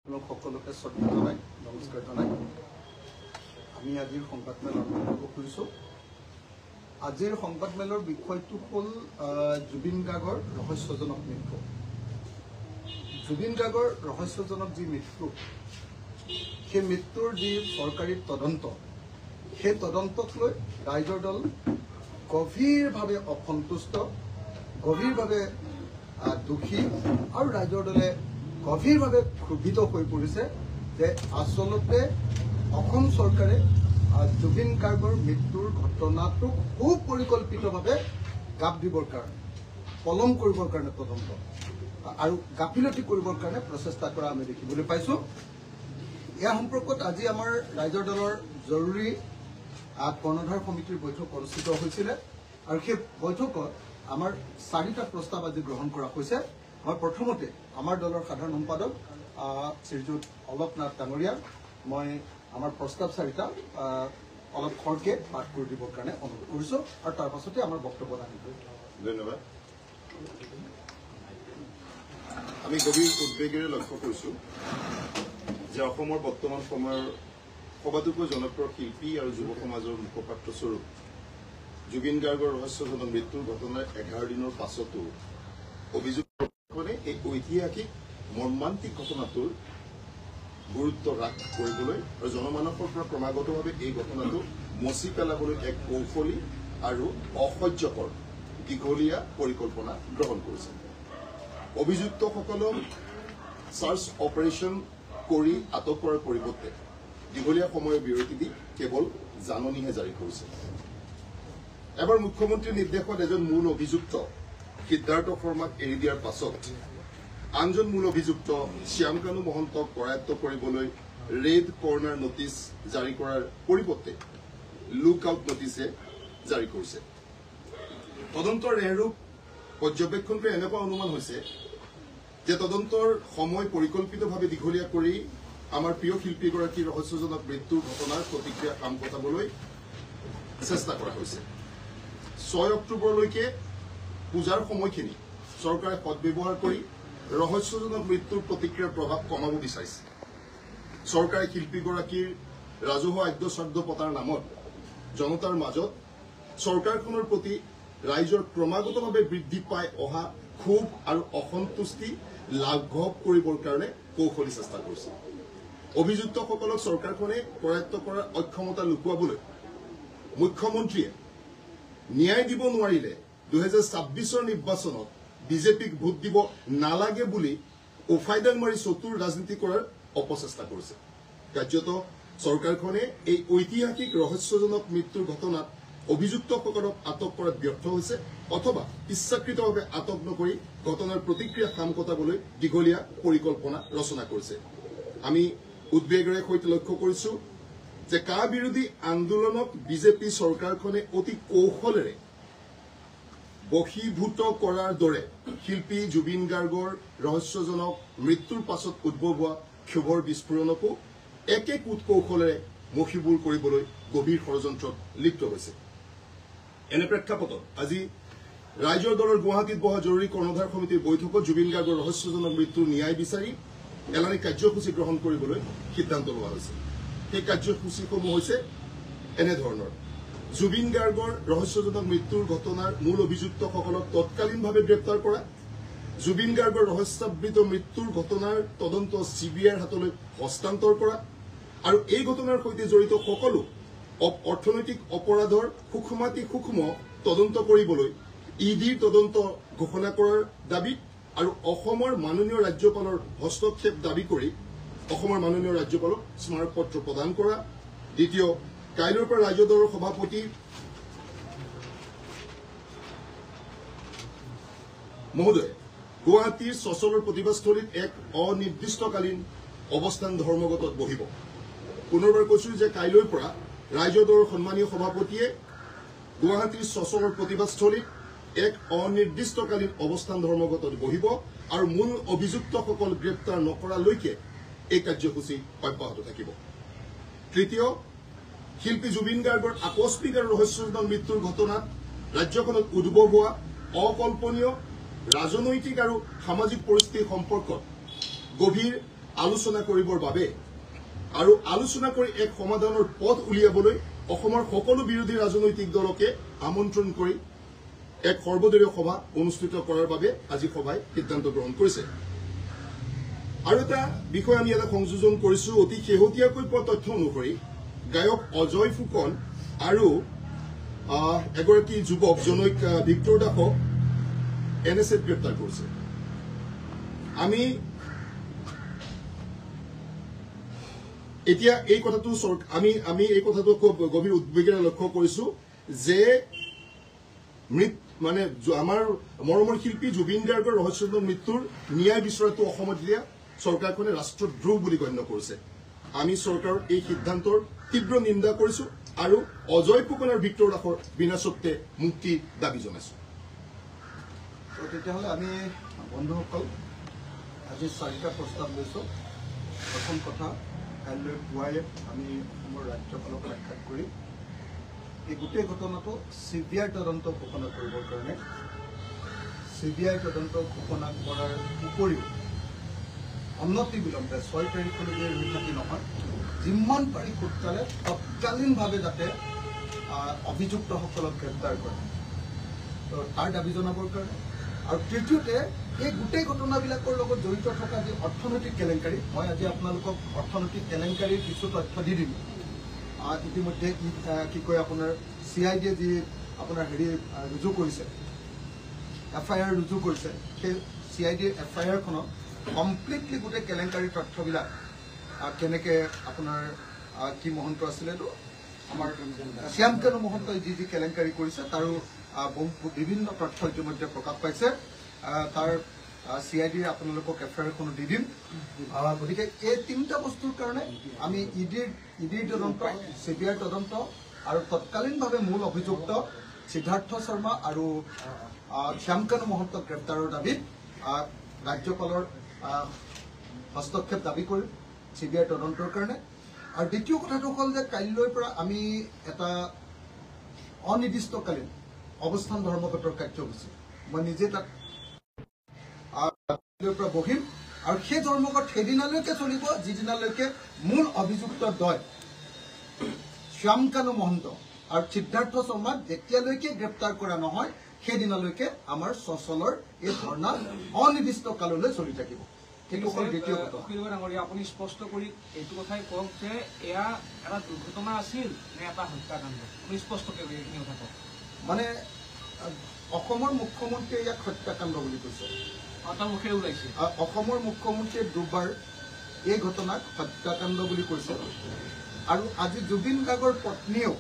সকলোকে শ্ৰদ্ধা জনাই নমস্কাৰ জনাই আমি আজিৰ সংবাদমেল আৰম্ভ কৰিব খুজিছোঁ। আজিৰ সংবাদমেলৰ বিষয়টো হ'ল জুবিন গাৰ্গৰ ৰহস্যজনক মৃত্যু। জুবিন গাৰ্গৰ ৰহস্যজনক যি মৃত্যু, সেই মৃত্যুৰ যি চৰকাৰী তদন্ত, সেই তদন্তক লৈ ৰাইজৰ দল গভীৰভাৱে অসন্তুষ্ট, গভীৰভাৱে দুখী আৰু ৰাইজৰ দলে গভীৰভাৱে ক্ষোভিত হৈ পৰিছে যে আচলতে অসম চৰকাৰে জুবিন গাৰ্গৰ মৃত্যুৰ ঘটনাটোক সুপৰিকল্পিতভাৱে গাপ দিবৰ কাৰণে, পলম কৰিবৰ কাৰণে তদন্ত আৰু গাফিলতি কৰিবৰ কাৰণে প্ৰচেষ্টা কৰা আমি দেখিবলৈ পাইছোঁ। ইয়াৰ সম্পৰ্কত আজি আমাৰ ৰাইজৰ দলৰ জৰুৰী কৰ্ণধাৰ সমিতিৰ বৈঠক অনুষ্ঠিত হৈছিলে আৰু সেই বৈঠকত আমাৰ 4টা প্ৰস্তাৱ আজি গ্ৰহণ কৰা হৈছে। মই প্ৰথমতে আমাৰ দলৰ সাধাৰণ সম্পাদক শ্ৰীযুত অলক নাথ ডাঙৰীয়া মই আমাৰ প্ৰস্তাৱ 4টা অলপ খৰকে পাঠ কৰি দিবৰ কাৰণে অনুৰোধ কৰিছোঁ আৰু তাৰ পাছতে আমাৰ বক্তব্য দাঙি ধৰিম। ধন্যবাদ। আমি গভীৰ উদ্বেগেৰে লক্ষ্য কৰিছোঁ যে অসমৰ বৰ্তমান সময়ৰ সবাতোকৈ জনপ্ৰিয় শিল্পী আৰু যুৱ সমাজৰ মুখপাত্ৰ স্বৰূপ জুবিন গাৰ্গৰ ৰহস্যজনক মৃত্যুৰ ঘটনাৰ 11 দিনৰ পাছতো অভিযুক্তসকলে এই ঐতিহাসিক মৰ্মান্তিক ঘটনাটোৰ গুৰুত্ব হ্ৰাস কৰিবলৈ আৰু জনমানসৰ পৰা ক্ৰমাগতভাৱে এই ঘটনাটো মচি পেলাবলৈ এক কৌশলী আৰু অসহ্যকৰ দীঘলীয়া পৰিকল্পনা গ্ৰহণ কৰিছে। অভিযুক্তসকলক চাৰ্চ অপাৰেশ্যন কৰি আটক কৰাৰ পৰিৱৰ্তে দীঘলীয়া সময়ৰ বিৰতি দি কেৱল জাননীহে জাৰি কৰিছে। এবাৰ মুখ্যমন্ত্ৰীৰ নিৰ্দেশত এজন মূল অভিযুক্ত সিদ্ধাৰ্থ শৰ্মাক এৰি দিয়াৰ পাছত আনজন মূল অভিযুক্ত শ্যামকানু মহন্তক কৰায়ত্ব কৰিবলৈ ৰেড কৰ্ণাৰ নটিচ জাৰি কৰাৰ পৰিৱৰ্তে লুক আউট নটিচে জাৰি কৰিছে। তদন্তৰ ৰেহৰূপ পৰ্যবেক্ষণ কৰি এনেকুৱা অনুমান হৈছে যে তদন্তৰ সময় পৰিকল্পিতভাৱে দীঘলীয়া কৰি আমাৰ প্ৰিয় শিল্পীগৰাকীৰ ৰহস্যজনক মৃত্যুৰ ঘটনাৰ প্ৰতিক্ৰিয়া কাম কটাবলৈ চেষ্টা কৰা হৈছে। 6 অক্টোবৰলৈকে পূজাৰ সময়খিনি চৰকাৰে সদব্যৱহাৰ কৰি ৰহস্যজনক মৃত্যুৰ প্ৰতিক্ৰিয়াৰ প্ৰভাৱ কমাব বিচাৰিছে। চৰকাৰে শিল্পীগৰাকীৰ ৰাজহুৱা আদ্যশ্ৰাদ্ধ পতাৰ নামত জনতাৰ মাজত চৰকাৰখনৰ প্ৰতি ৰাইজৰ ক্ৰমাগতভাৱে বৃদ্ধি পাই অহা ক্ষোভ আৰু অসন্তুষ্টি লাঘৱ কৰিবৰ কাৰণে কৌশলী চেষ্টা কৰিছে। অভিযুক্তসকলক চৰকাৰখনে কৰায়ত্ব কৰাৰ অক্ষমতা লুকুৱাবলৈ মুখ্যমন্ত্ৰীয়ে ন্যায় দিব নোৱাৰিলে 2026 নিৰ্বাচনত বিজেপিক ভোট দিব নালাগে বুলি উফাইদাং মাৰি চতুৰ ৰাজনীতি কৰাৰ অপচেষ্টা কৰিছে। কাৰ্যত চৰকাৰখনে এই ঐতিহাসিক ৰহস্যজনক মৃত্যুৰ ঘটনাত অভিযুক্তসকলক আটক কৰাত ব্যৰ্থ হৈছে অথবা ইচ্ছাকৃতভাৱে আটক নকৰি ঘটনাৰ প্ৰতিক্ৰিয়া কাম কটাবলৈ দীঘলীয়া পৰিকল্পনা ৰচনা কৰিছে। আমি উদ্বেগেৰে সৈতে লক্ষ্য কৰিছো যে কা বিৰোধী আন্দোলনক বিজেপি চৰকাৰখনে অতি কৌশলেৰে বশীভূত কৰাৰ দৰে শিল্পী জুবিন গাৰ্গৰ ৰহস্যজনক মৃত্যুৰ পাছত উদ্ভৱ হোৱা ক্ষোভৰ বিস্ফোৰণকো একে কূটকৌশলেৰে মষিমূৰ কৰিবলৈ গভীৰ ষড়যন্ত্ৰত লিপ্ত হৈছে। এনে প্ৰেক্ষাপটত আজি ৰাইজৰ দলৰ গুৱাহাটীত বহা জৰুৰী কৰ্ণধাৰ সমিতিৰ বৈঠকত জুবিন গাৰ্গৰ ৰহস্যজনক মৃত্যুৰ ন্যায় বিচাৰি এলানি কাৰ্যসূচী গ্ৰহণ কৰিবলৈ সিদ্ধান্ত লোৱা হৈছে। সেই কাৰ্যসূচীসমূহ হৈছে এনেধৰণৰ: জুবিন গাৰ্গৰ ৰহস্যজনক মৃত্যুৰ ঘটনাৰ মূল অভিযুক্তসকলক তৎকালীনভাৱে গ্ৰেপ্তাৰ কৰা, জুবিন গাৰ্গৰ ৰহস্যাবৃত মৃত্যুৰ ঘটনাৰ তদন্ত CBIৰ হাতলৈ হস্তান্তৰ কৰা আৰু এই ঘটনাৰ সৈতে জড়িত সকলো অৰ্থনৈতিক অপৰাধৰ সূক্ষ্মাতি সূক্ষ্ম তদন্ত কৰিবলৈ EDৰ তদন্ত ঘোষণা কৰাৰ দাবীত আৰু অসমৰ মাননীয় ৰাজ্যপালৰ হস্তক্ষেপ দাবী কৰি অসমৰ মাননীয় ৰাজ্যপালক স্মাৰক পত্ৰ প্ৰদান কৰা। দ্বিতীয়, কাইলৈৰ পৰা ৰাজ্য দলৰ সভাপতি মহোদয়ে গুৱাহাটীৰ চচলৰ প্ৰতিবাদস্থলীত এক অনিৰ্দিষ্টকালীন অৱস্থান ধৰ্মঘটত বহিব। পুনৰবাৰ কৈছো যে কাইলৈৰ পৰা ৰাজ্য দলৰ সন্মানীয় সভাপতিয়ে গুৱাহাটীৰ চচলৰ প্ৰতিবাদস্থলীত এক অনিৰ্দিষ্টকালীন অৱস্থান ধৰ্মঘটত বহিব আৰু মূল অভিযুক্তসকল গ্ৰেপ্তাৰ নকৰালৈকে এই কাৰ্যসূচী অব্যাহত থাকিব। তৃতীয়, শিল্পী জুবিন গাৰ্গৰ আকস্মিক আৰু ৰহস্যজনক মৃত্যুৰ ঘটনাত ৰাজ্যখনত উদ্ভৱ হোৱা অকল্পনীয় ৰাজনৈতিক আৰু সামাজিক পৰিস্থিতিৰ সম্পৰ্কত গভীৰ আলোচনা কৰিবৰ বাবে আৰু আলোচনা কৰি এক সমাধানৰ পথ উলিয়াবলৈ অসমৰ সকলো বিৰোধী ৰাজনৈতিক দলকে আমন্ত্ৰণ কৰি এক সৰ্বদলীয় সভা অনুষ্ঠিত কৰাৰ বাবে আজি সভাই সিদ্ধান্ত গ্ৰহণ কৰিছে। আৰু এটা বিষয় আমি এটা সংযোজন কৰিছো, অতি শেহতীয়াকৈ পোৱা তথ্য অনুসৰি গায়ক অজয় ফুকন আৰু এগৰাকী যুৱক জনৈক ভিক্টৰ দাসক NSA গ্ৰেপ্তাৰ কৰিছে। আমি এতিয়া এই কথাটো আমি এই কথাটো খুব গভীৰ উদ্বেগেৰে লক্ষ্য কৰিছো যে মানে আমাৰ মৰমৰ শিল্পী জুবিন গাৰ্গৰ ৰহস্যজনক মৃত্যুৰ ন্যায় বিচৰাটো অসমত দিয়া চৰকাৰখনে ৰাষ্ট্ৰদ্ৰোহ বুলি গণ্য কৰিছে। আমি চৰকাৰৰ এই সিদ্ধান্তৰ তীব্ৰ নিন্দা কৰিছো আৰু অজয় ফুকন আৰু ভিক্টৰ দাসৰ বিনা স্বত্বে মুক্তিৰ দাবী জনাইছো। তেতিয়াহ'লে আমি বন্ধুসকল আজি 4টা প্ৰস্তাৱ লৈছো। প্ৰথম কথা, কাইলৈ পুৱাই আমি অসমৰ ৰাজ্যপালক সাক্ষাৎ কৰি এই গোটেই ঘটনাটো CBI তদন্ত ঘোষণা কৰিবৰ কাৰণে CBI তদন্ত ঘোষণা কৰাৰ উপৰিও অনতি বিলম্বে 6 তাৰিখলৈকে ৰৈ থাকি নহয়, যিমান পাৰি সোনকালে তৎকালীনভাৱে যাতে অভিযুক্তসকলক গ্ৰেপ্তাৰ কৰে, তো তাৰ দাবী জনাবৰ কাৰণে। আৰু তৃতীয়তে, এই গোটেই ঘটনাবিলাকৰ লগত জড়িত থকা যি অৰ্থনৈতিক কেলেংকাৰী, মই আজি আপোনালোকক অৰ্থনৈতিক কেলেংকাৰীৰ কিছু তথ্য দি দিম। ইতিমধ্যে কি কয় আপোনাৰ CID যি আপোনাৰ ৰুজু কৰিছে, FIR ৰুজু কৰিছে, সেই CID FIR খনত কমপ্লিটলি গোটেই কেলেংকাৰীৰ তথ্যবিলাক কেনেকে আপোনাৰ কি মহন্ত আছিলে এইটো আমাৰ শ্যামকানু মহন্তই যি কেলেংকাৰী কৰিছে তাৰো বিভিন্ন তথ্য ইতিমধ্যে প্ৰকাশ পাইছে। তাৰ CID আপোনালোকক FIR খনো দি দিম। গতিকে এই 3টা বস্তুৰ কাৰণে আমি ইডিৰ তদন্ত, CBI তদন্ত আৰু তৎকালীনভাৱে মূল অভিযুক্ত সিদ্ধাৰ্থ শৰ্মা আৰু শ্যামকানু মহন্তক গ্ৰেপ্তাৰৰ দাবীত ৰাজ্যপালৰ হস্তক্ষেপ দাবী কৰিম CBI তদন্তৰ কাৰণে। আৰু দ্বিতীয় কথাটো হ'ল যে কাইলৈৰ পৰা আমি এটা অনিৰ্দিষ্টকালীন অৱস্থান ধৰ্মঘটৰ কাৰ্যসূচী মই নিজে তাত পৰা বহিম আৰু সেই ধৰ্মঘট সেইদিনালৈকে চলিব যিদিনালৈকে মূল অভিযুক্ত দ্বয় শ্যামকানু মহন্ত আৰু সিদ্ধাৰ্থ শৰ্মাক যেতিয়ালৈকে গ্ৰেপ্তাৰ কৰা নহয় সেইদিনালৈকে আমাৰ সচলৰ এই ধৰ্ণা অনিৰ্দিষ্ট কাললৈ চলি থাকিব। সেইটো হ'ল দ্বিতীয় কথা। আপুনি স্পষ্ট কৰি এইটো কথাই কওক যে এয়া এটা দুৰ্ঘটনা আছিল নে এটা হত্যাকাণ্ড? আপুনি স্পষ্টকৈ এইখিনি কথা কওক। মানে অসমৰ মুখ্যমন্ত্ৰীয়ে ইয়াক হত্যাকাণ্ড বুলি কৈছে। অসমৰ মুখ্যমন্ত্ৰীয়ে দুবাৰ এই ঘটনাক হত্যাকাণ্ড বুলি কৈছে। আৰু আজি জুবিন গাৰ্গৰ পত্নীয়েও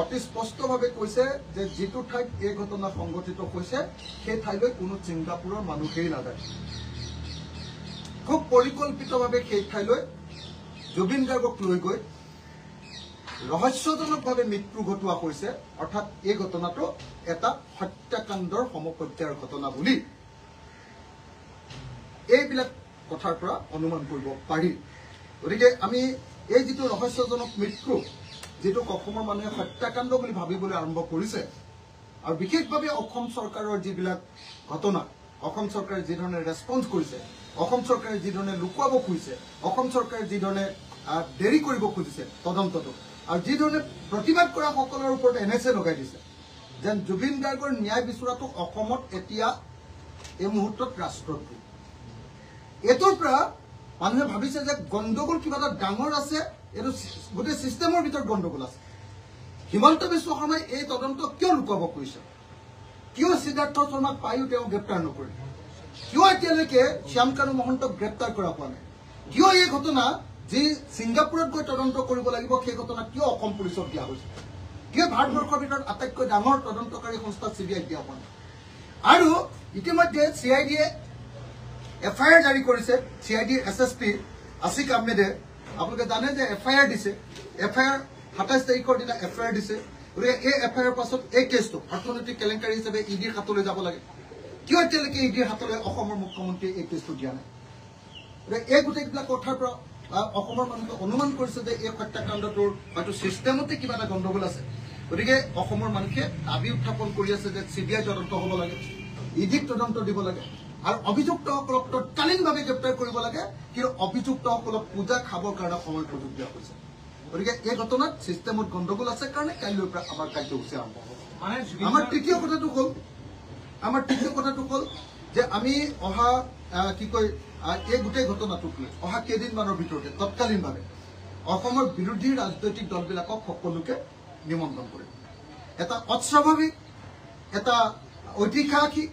অতি স্পষ্টভাৱে কৈছে যে যিটো ঠাইত এই ঘটনা সংঘটিত হৈছে সেই ঠাইলৈ কোনো ছিংগাপুৰৰ মানুহেই নাযায়। খুব পৰিকল্পিতভাৱে সেই ঠাইলৈ জুবিন গাৰ্গক লৈ গৈ ৰহস্যজনকভাৱে মৃত্যু ঘটোৱা হৈছে, অৰ্থাৎ এই ঘটনাটো এটা হত্যাকাণ্ডৰ সমপৰ্যায়ৰ ঘটনা বুলি এইবিলাক কথাৰ পৰা অনুমান কৰিব পাৰি। গতিকে আমি এই যিটো ৰহস্যজনক মৃত্যু, যিটো অসমৰ মানুহে হত্যাকাণ্ড বুলি ভাবিবলৈ আৰম্ভ কৰিছে, আৰু বিশেষভাৱে অসম চৰকাৰৰ যিবিলাক ঘটনা, অসম চৰকাৰে যি ধৰণে ৰেছপন্স কৰিছে, অসম চৰকাৰে যি ধৰণে লুকুৱাব খুজিছে, অসম চৰকাৰে যি ধৰণে দেৰি কৰিব খুজিছে তদন্তটো, আৰু যি ধৰণে প্ৰতিবাদ কৰা সকলৰ ওপৰত NSA লগাই দিছে, যেন জুবিন গাৰ্গৰ ন্যায় বিচৰাটো অসমত এতিয়া এই মুহূৰ্তত ৰাষ্ট্ৰদ্ৰোহ। এইটোৰ পৰা মানুহে ভাবিছে যে গণ্ডগোল কিবা এটা ডাঙৰ আছে, এইটো গোটেই চিষ্টেমৰ ভিতৰত গণ্ডগোল আছে। হিমন্ত বিশ্ব শৰ্মাই এই তদন্ত কিয় লুকুৱাব খুজিছে? কিয় সিদ্ধাৰ্থ শৰ্মাক পায়ো তেওঁ গ্ৰেপ্তাৰ নকৰিল? কিয় এতিয়ালৈকে শ্যামকানু মহন্তক গ্ৰেপ্তাৰ কৰা হোৱা নাই? কিয় এই ঘটনা যি ছিংগাপুৰত গৈ তদন্ত কৰিব লাগিব সেই ঘটনা কিয় অসম পুলিচক দিয়া হৈছে? কিয় ভাৰতবৰ্ষৰ ভিতৰত আটাইতকৈ ডাঙৰ তদন্তকাৰী সংস্থা CBI দিয়া হোৱা নাই? আৰু ইতিমধ্যে CIDয়ে FIR জাৰি কৰিছে। CID SSP আছিক আহমেদে আপোনালোকে জানে যে FIR দিছে। FIR 27 তাৰিখৰ দিনা FIR দিছে। গতিকে এই FIR পাছত এই কেছটো অৰ্থনৈতিক কেলেংকাৰী হিচাপে ইডিৰ হাতলৈ যাব লাগে। কিয় এতিয়ালৈকে ইডিৰ হাতলৈ অসমৰ মুখ্যমন্ত্ৰীয়ে এই কেছটো দিয়া নাই? গতিকে এই গোটেইবিলাক কথাৰ পৰা অসমৰ মানুহে অনুমান কৰিছে যে এই হত্যাকাণ্ডটোৰ হয়তো চিষ্টেমতে কিবা এটা গণ্ডগোল আছে। গতিকে অসমৰ মানুহে দাবী উত্থাপন কৰি আছে যে CBI তদন্ত হ'ব লাগে, ইডিক তদন্ত দিব লাগে। আৰু অভিযুক্তসকলক তৎকালীনভাৱে গ্ৰেপ্তাৰ কৰিব লাগে, কিন্তু অভিযুক্তসকলক পূজা খাবৰ কাৰণে সময় সুযোগ দিয়া হৈছে। গতিকে এই ঘটনাত ছিষ্টেমত গণ্ডগোল আছে কাৰণে কাইলৈৰ পৰা আমাৰ কাৰ্যসূচী আৰম্ভ হ'ব। আমাৰ তৃতীয় কথাটো হ'ল যে আমি অহা এই গোটেই ঘটনাটোক লৈ অহা কেইদিনমানৰ ভিতৰতে তৎকালীনভাৱে অসমৰ বিৰোধী ৰাজনৈতিক দলবিলাকক সকলোকে নিমন্ত্ৰণ কৰিম। এটা অস্বাভাৱিক, এটা ঐতিহাসিক,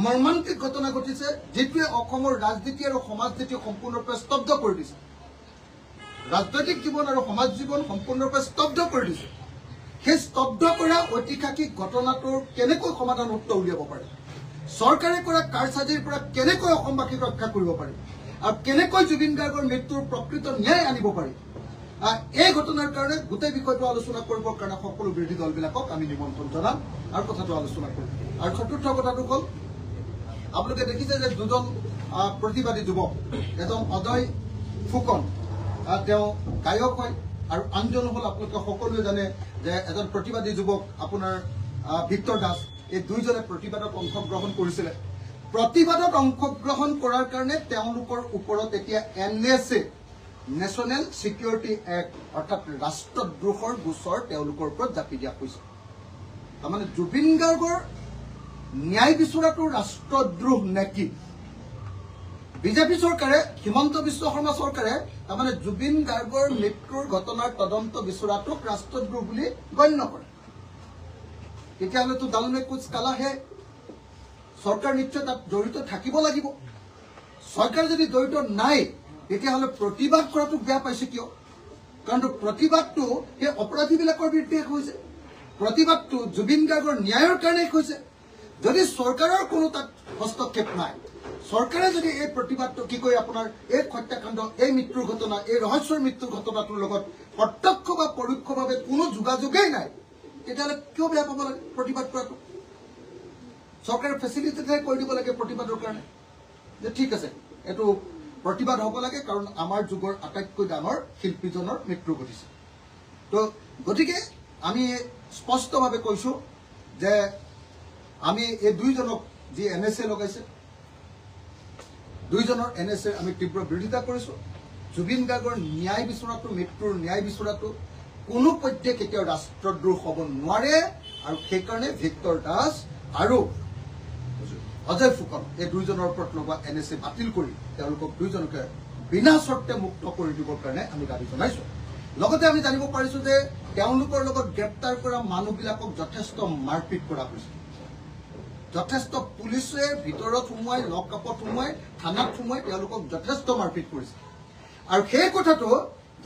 মৰ্মান্তিক ঘটনা ঘটিছে, যিটোৱে অসমৰ ৰাজনীতি আৰু সমাজ নীতি সম্পূৰ্ণৰূপে স্তব্ধ কৰি দিছে। ৰাজনৈতিক জীৱন আৰু সমাজ জীৱন সম্পূৰ্ণৰূপে স্তব্ধ কৰি দিছে। সেই স্তব্ধ কৰা ঐতিহাসিক ঘটনাটোৰ কেনেকৈ সমাধান সূত্ৰ উলিয়াব পাৰে, চৰকাৰে কৰা কাৰচাজিৰ পৰা কেনেকৈ অসমবাসীক ৰক্ষা কৰিব পাৰি, আৰু কেনেকৈ জুবিন গাৰ্গৰ মৃত্যুৰ প্ৰকৃত ন্যায় আনিব পাৰি, এই ঘটনাৰ কাৰণে গোটেই বিষয়টো আলোচনা কৰিবৰ কাৰণে সকলো বিৰোধী দলবিলাকক আমি নিমন্ত্ৰণ জনাম আৰু কথাটো আলোচনা কৰিম। আৰু চতুৰ্থ কথাটো হ'ল, আপোনালোকে দেখিছে যে দুজন প্ৰতিবাদী যুৱক, এজন অজয় ফুকন, তেওঁ গায়ক হয়, আৰু আনজন হ'ল আপোনালোকে সকলোৱে জানে যে এজন প্ৰতিবাদী যুৱক আপোনাৰ ভিক্টৰ দাস। এই দুইজনে প্ৰতিবাদত অংশগ্ৰহণ কৰিছিলে। প্ৰতিবাদত অংশগ্ৰহণ কৰাৰ কাৰণে তেওঁলোকৰ ওপৰত এতিয়া NSA, নেশ্যনেল ছিকিউৰিটি এক্ট, অৰ্থাৎ ৰাষ্ট্ৰদ্ৰোহৰ গোচৰ তেওঁলোকৰ ওপৰত জাপি দিয়া হৈছে। তাৰমানে জুবিন গাৰ্গৰ ন্যায় বিচৰাটো ৰাষ্ট্ৰদ্ৰোহ নেকি? বিজেপি চৰকাৰে, হিমন্ত বিশ্ব শৰ্মা চৰকাৰে তাৰমানে জুবিন গাৰ্গৰ মৃত্যুৰ ঘটনাৰ তদন্ত বিচৰাটোক ৰাষ্ট্ৰদ্ৰোহ বুলি গণ্য কৰে। তেতিয়াহ'লেতো দল মে কুছ কালা হে, চৰকাৰ নিশ্চয় তাত জড়িত থাকিব লাগিব। চৰকাৰ যদি জড়িত নাই, তেতিয়াহ'লে প্ৰতিবাদ কৰাটো বেয়া পাইছে কিয়? কাৰণ প্ৰতিবাদটো সেই অপৰাধীবিলাকৰ বিৰুদ্ধে হৈছে, প্ৰতিবাদটো জুবিন গাৰ্গৰ ন্যায়ৰ কাৰণে হৈছে। যদি চৰকাৰৰ কোনো তাত হস্তক্ষেপ নাই, চৰকাৰে যদি এই প্ৰতিবাদটো আপোনাৰ এই হত্যাকাণ্ড, এই মৃত্যুৰ ঘটনা, এই ৰহস্যৰ মৃত্যুৰ ঘটনাটোৰ লগত প্ৰত্যক্ষ বা পৰোক্ষভাৱে কোনো যোগাযোগেই নাই, তেতিয়াহ'লে কিয় বেয়া পাব লাগে প্ৰতিবাদ কৰাটো? চৰকাৰে ফেচিলিটেটহে কৰি দিব লাগে প্ৰতিবাদৰ কাৰণে, যে ঠিক আছে এইটো প্ৰতিবাদ হ'ব লাগে কাৰণ আমাৰ যুগৰ আটাইতকৈ ডাঙৰ শিল্পীজনৰ মৃত্যু ঘটিছে। তো গতিকে আমি স্পষ্টভাৱে কৈছো যে আমি এই দুইজনক যি NSA লগাইছে, দুইজনৰ NSA আমি তীব্ৰ বিৰোধিতা কৰিছো। জুবিন গাৰ্গৰ ন্যায় বিচৰাটো, মৃত্যুৰ ন্যায় বিচৰাটো কোনো পধ্যে কেতিয়াও ৰাষ্ট্ৰদ্ৰোহ হ'ব নোৱাৰে, আৰু সেইকাৰণে ভিক্টৰ দাস আৰু অজয় ফুকন এই দুইজনৰ ওপৰত লগোৱা NSA বাতিল কৰি তেওঁলোকক দুইজনকে বিনা চৰ্তে মুক্ত কৰি দিবৰ কাৰণে আমি দাবী জনাইছো। লগতে আমি জানিব পাৰিছো যে তেওঁলোকৰ লগত গ্ৰেপ্তাৰ কৰা মানুহবিলাকক যথেষ্ট মাৰপিট কৰা হৈছে, যথেষ্ট পুলিচে ভিতৰত সোমোৱাই, লকআপত সোমোৱাই, থানাত সোমোৱাই তেওঁলোকক যথেষ্ট মাৰপিট কৰিছে। আৰু সেই কথাটো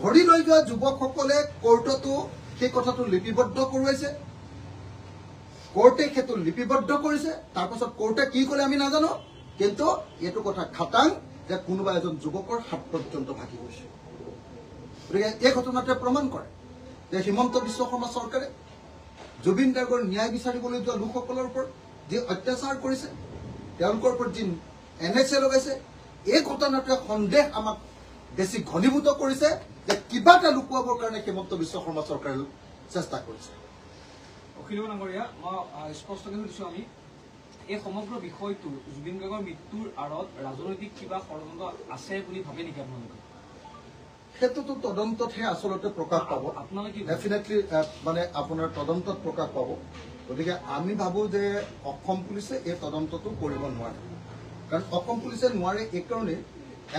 ধৰি লৈ যোৱা যুৱকসকলে কোৰ্টতো সেই কথাটো লিপিবদ্ধ কৰোৱাইছে, কোৰ্টে সেইটো লিপিবদ্ধ কৰিছে। তাৰপাছত কোৰ্টে কি ক'লে আমি নাজানো, কিন্তু এইটো কথা খাটাং যে কোনোবা এজন যুৱকৰ হাত পৰ্যন্ত ভাগি গৈছে। গতিকে এই ঘটনাটোৱে প্ৰমাণ কৰে যে হিমন্ত বিশ্ব শৰ্মা চৰকাৰে জুবিন গাৰ্গৰ ন্যায় বিচাৰিবলৈ যোৱা লোকসকলৰ ওপৰত যি অত্যাচাৰ কৰিছে, তেওঁলোকৰ ওপৰত যি NSA লগাইছে, এই ঘটনাটোৱে সন্দেহ আমাক বেছি ঘনীভূত কৰিছে যে কিবা এটা লুকুৱাবৰ কাৰণে হিমন্ত বিশ্ব শৰ্মা চৰকাৰে চেষ্টা কৰিছে। অখিল ডাঙৰীয়া, মই স্পষ্টকৈ সুধিছো, আমি এই সমগ্ৰ বিষয়টো জুবিন গাৰ্গৰ মৃত্যুৰ আঁৰত ৰাজনৈতিক কিবা ষড়যন্ত্ৰ আছে বুলি ভাবে নেকি আপোনালোকে? সেইটোতো তদন্ততহে আচলতে প্ৰকাশ পাব, ডেফিনেটলি মানে আপোনাৰ তদন্তত প্ৰকাশ পাব। গতিকে আমি ভাবো যে অসম পুলিচে এই তদন্তটো কৰিব নোৱাৰে, কাৰণ অসম পুলিচে নোৱাৰে এইকাৰণে,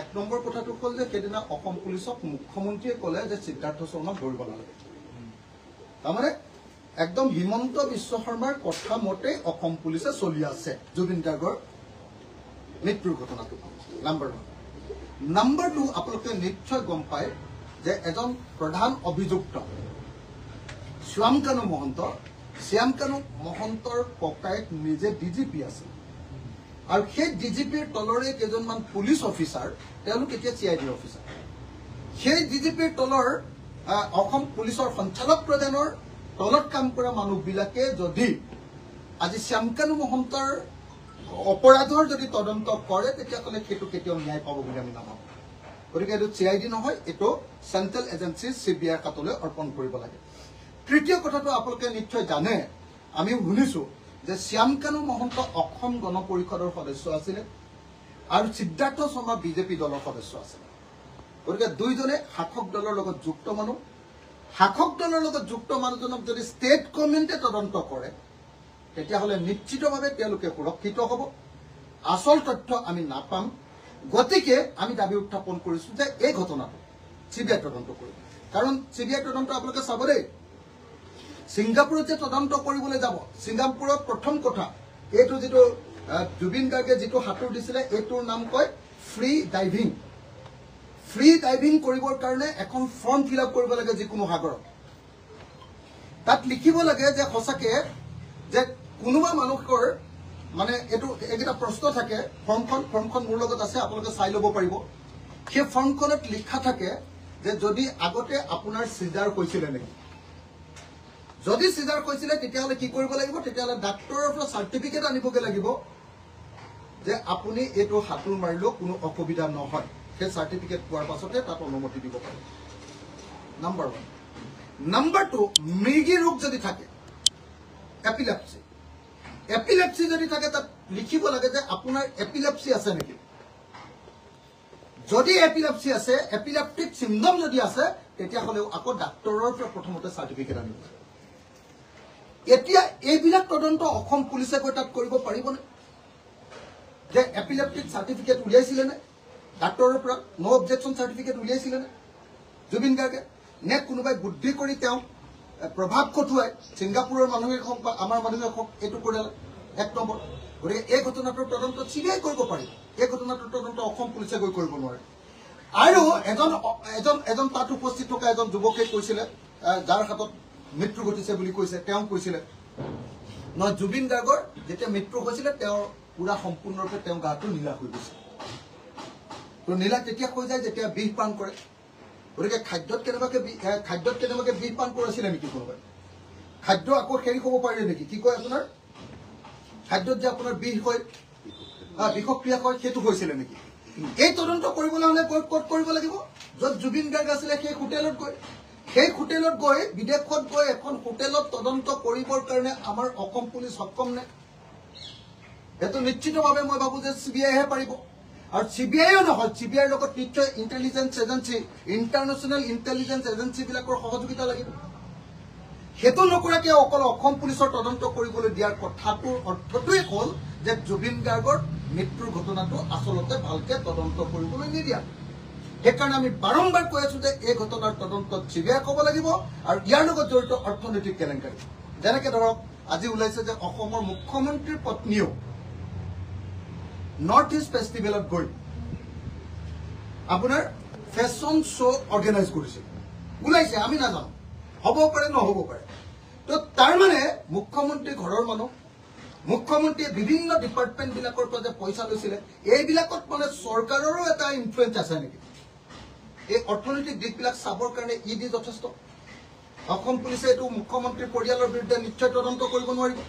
এক নম্বৰ কথাটো হ'ল যে সেইদিনা অসম পুলিচক মুখ্যমন্ত্ৰীয়ে ক'লে যে সিদ্ধাৰ্থ শৰ্মাক ধৰিব নালাগে। তাৰমানে একদম হিমন্ত বিশ্ব শৰ্মাৰ কথা মতে অসম পুলিচে চলি আছে জুবিন গাৰ্গৰ মৃত্যুৰ ঘটনাটো। নাম্বাৰ 1। নাম্বাৰ 2, আপোনালোকে নিশ্চয় গম পায় যে এজন প্ৰধান অভিযুক্ত শ্যাম কানু মহন্তৰ ককায়েক নিজে DGP আছিল, আৰু সেই DGPৰ তলৰে কেইজনমান পুলিচ অফিচাৰ, তেওঁলোক এতিয়া CID অফিচাৰ। সেই DGPৰ তলৰ অসম পুলিচৰ সঞ্চালক প্ৰধানৰ তলত কাম কৰা মানুহবিলাকে যদি আজি শ্যাম কানু মহন্তৰ অপৰাধৰ যদি তদন্ত কৰে, তেতিয়াহ'লে সেইটো কেতিয়াও ন্যায় পাব বুলি আমি নাভাবো। গতিকে এইটো CID নহয়, এইটো চেণ্ট্ৰেল এজেঞ্চি CBIৰ হাতলৈ অৰ্পণ কৰিব লাগে। তৃতীয় কথাটো আপোনালোকে নিশ্চয় জানে, আমি শুনিছো যে শ্যাম কানু মহন্ত অসম গণ পৰিষদৰ সদস্য আছিলে, আৰু সিদ্ধাৰ্থ শৰ্মা বিজেপি দলৰ সদস্য আছে গতিকে দুইজনে শাসক দলৰ লগত যুক্ত মানুহ শাসক দলৰ লগত যুক্ত মানুহজনক যদি ষ্টেট গভৰ্ণমেণ্টে তদন্ত কৰে তেতিয়াহ'লে নিশ্চিতভাৱে তেওঁলোকে সুৰক্ষিত হ'ব আসল তথ্য আমি নাপাম গতিকে আমি দাবী উত্থাপন কৰিছো যে এই ঘটনাটো চিবিআই তদন্ত কৰিব কাৰণ চিবিআই তদন্ত আপোনালোকে চাব দেই ছিংগাপুৰত যে তদন্ত কৰিবলৈ যাব ছিংগাপুৰত প্ৰথম কথা এইটো যিটো জুবিন গাৰ্গে যিটো হাতুৰ দিছিলে এইটোৰ নাম কয় ফ্ৰী ডাইভিং কৰিবৰ কাৰণে এখন ফৰ্ম ফিল আপ কৰিব লাগে যিকোনো সাগৰত তাত লিখিব লাগে যে সঁচাকে যে কোনোবা মানুহৰ মানে এইকেইটা প্ৰশ্ন থাকে ফৰ্মখন মোৰ লগত আছে আপোনালোকে চাই ল'ব পাৰিব সেই ফৰ্মখনত লিখা থাকে যে যদি আগতে আপোনাৰ চিজাৰ হৈছিলে নেকি যদি চিজাৰ হৈছিলে তেতিয়াহ'লে কি কৰিব লাগিব তেতিয়াহ'লে ডাক্তৰৰ পৰা চাৰ্টিফিকেট আনিবগৈ লাগিব যে আপুনি এইটো হাতুৰ মাৰিলেও কোনো অসুবিধা নহয় সেই চাৰ্টিফিকেট পোৱাৰ পাছতে তাত অনুমতি দিব পাৰে নাম্বাৰ 1 নাম্বাৰ 2 মৃগী ৰোগ যদি থাকে এপিলেপসি যদি থাকে তাত লিখিব লাগে যে আপোনাৰ এপিলেপসি আছে নেকি যদি এপিলেপসি আছে এপিলেপটিক সিম্পটম যদি আছে তেতিয়াহ'লেও আকৌ ডাক্তৰৰ পৰা প্ৰথমতে চাৰ্টিফিকেট আনিব এতিয়া এইবিলাক তদন্ত অসম পুলিচে গৈ তাত কৰিব পাৰিবনে যে এপিলেপটিক চাৰ্টিফিকেট উলিয়াইছিলে নে ডাক্তৰৰ পৰা নো অবজেকশ্যন চাৰ্টিফিকেট উলিয়াইছিলে নে জুবিন গাৰ্গে নে কোনোবাই বুদ্ধি কৰি তেওঁ প্ৰভাৱ খটুৱাই ছিংগাপুৰৰ মানুহে হওক বা আমাৰ মানুহে হওক এইটো কৰিলে 1 নম্বৰ গতিকে এই ঘটনাটোৰ তদন্ত চিবিআই কৰিব পাৰিব এই ঘটনাটোৰ তদন্ত অসম পুলিচে গৈ কৰিব নোৱাৰে আৰু এজন তাত উপস্থিত থকা এজন যুৱকে কৈছিলে যাৰ হাতত মৃত্যু ঘটিছে বুলি কৈছে তেওঁ কৈছিলে নহয় জুবিন গাৰ্গৰ যেতিয়া মৃত্যু হৈছিলে তেওঁৰ পুৰা সম্পূৰ্ণৰূপে তেওঁ গাটো নীলা হৈ গৈছে তো নীলা তেতিয়া হৈ যায় যেতিয়া বিষ পান কৰে গতিকে খাদ্যত কেনেবাকে বিষ পান কৰিছিলে নেকি কোনোবাই খাদ্য আকৌ হেৰি হ'ব পাৰে নেকি কি কয় আপোনাৰ খাদ্যত যে আপোনাৰ বিষ হয় বিষক্ৰিয়া হয় সেইটো হৈছিলে নেকি এই তদন্ত কৰিবলৈ হ'লে ক'ত কৰিব লাগিব য'ত জুবিন গাৰ্গ আছিলে সেই হোটেলত গৈ বিদেশত গৈ এখন হোটেলত তদন্ত কৰিবৰ কাৰণে আমাৰ অসম পুলিচ সক্ষম নে এইটো নিশ্চিতভাৱে মই ভাবো যে চিবিআইহে পাৰিব আৰু চিবিআইও নহয় চিবিআইৰ লগত নিশ্চয় ইণ্টেলিজেন্স এজেন্সি ইণ্টাৰনেশ্যনেল ইণ্টেলিজেন্স এজেন্সিবিলাকৰ সহযোগিতা লাগিব সেইটো নকৰাকে অকল অসম পুলিচৰ তদন্ত কৰিবলৈ দিয়াৰ কথাটোৰ অৰ্থটোৱে হ'ল যে জুবিন গাৰ্গৰ মৃত্যুৰ ঘটনাটো আচলতে ভালকে তদন্ত কৰিবলৈ নিদিয়া সেইকাৰণে আমি বাৰম্বাৰ কৈ আছো যে এই ঘটনাৰ তদন্তত চিবিআই ক'ব লাগিব আৰু ইয়াৰ লগত জড়িত অৰ্থনৈতিক কেলেংকাৰী যেনেকে ধৰক আজি ওলাইছে যে অসমৰ মুখ্যমন্ত্ৰীৰ পত্নীয়েও নৰ্থ ইষ্ট ফেষ্টিভেলত গৈ আপোনাৰ ফেশ্বন শ্ব' অৰ্গেনাইজ কৰিছে ওলাইছে আমি নাজানো হ'ব পাৰে নহ'ব পাৰে তো তাৰ মানে মুখ্যমন্ত্ৰী ঘৰৰ মানুহ মুখ্যমন্ত্ৰীয়ে বিভিন্ন ডিপাৰ্টমেণ্টবিলাকৰ পৰা যে পইচা লৈছিলে এইবিলাকত মানে চৰকাৰৰো এটা ইনফ্লুৱেঞ্চ আছে নেকি এই অৰ্থনৈতিক দিশবিলাক চাবৰ কাৰণে ইডি যথেষ্ট অসম পুলিচে এইটো মুখ্যমন্ত্ৰীৰ পৰিয়ালৰ বিৰুদ্ধে নিশ্চয় তদন্ত কৰিব নোৱাৰিব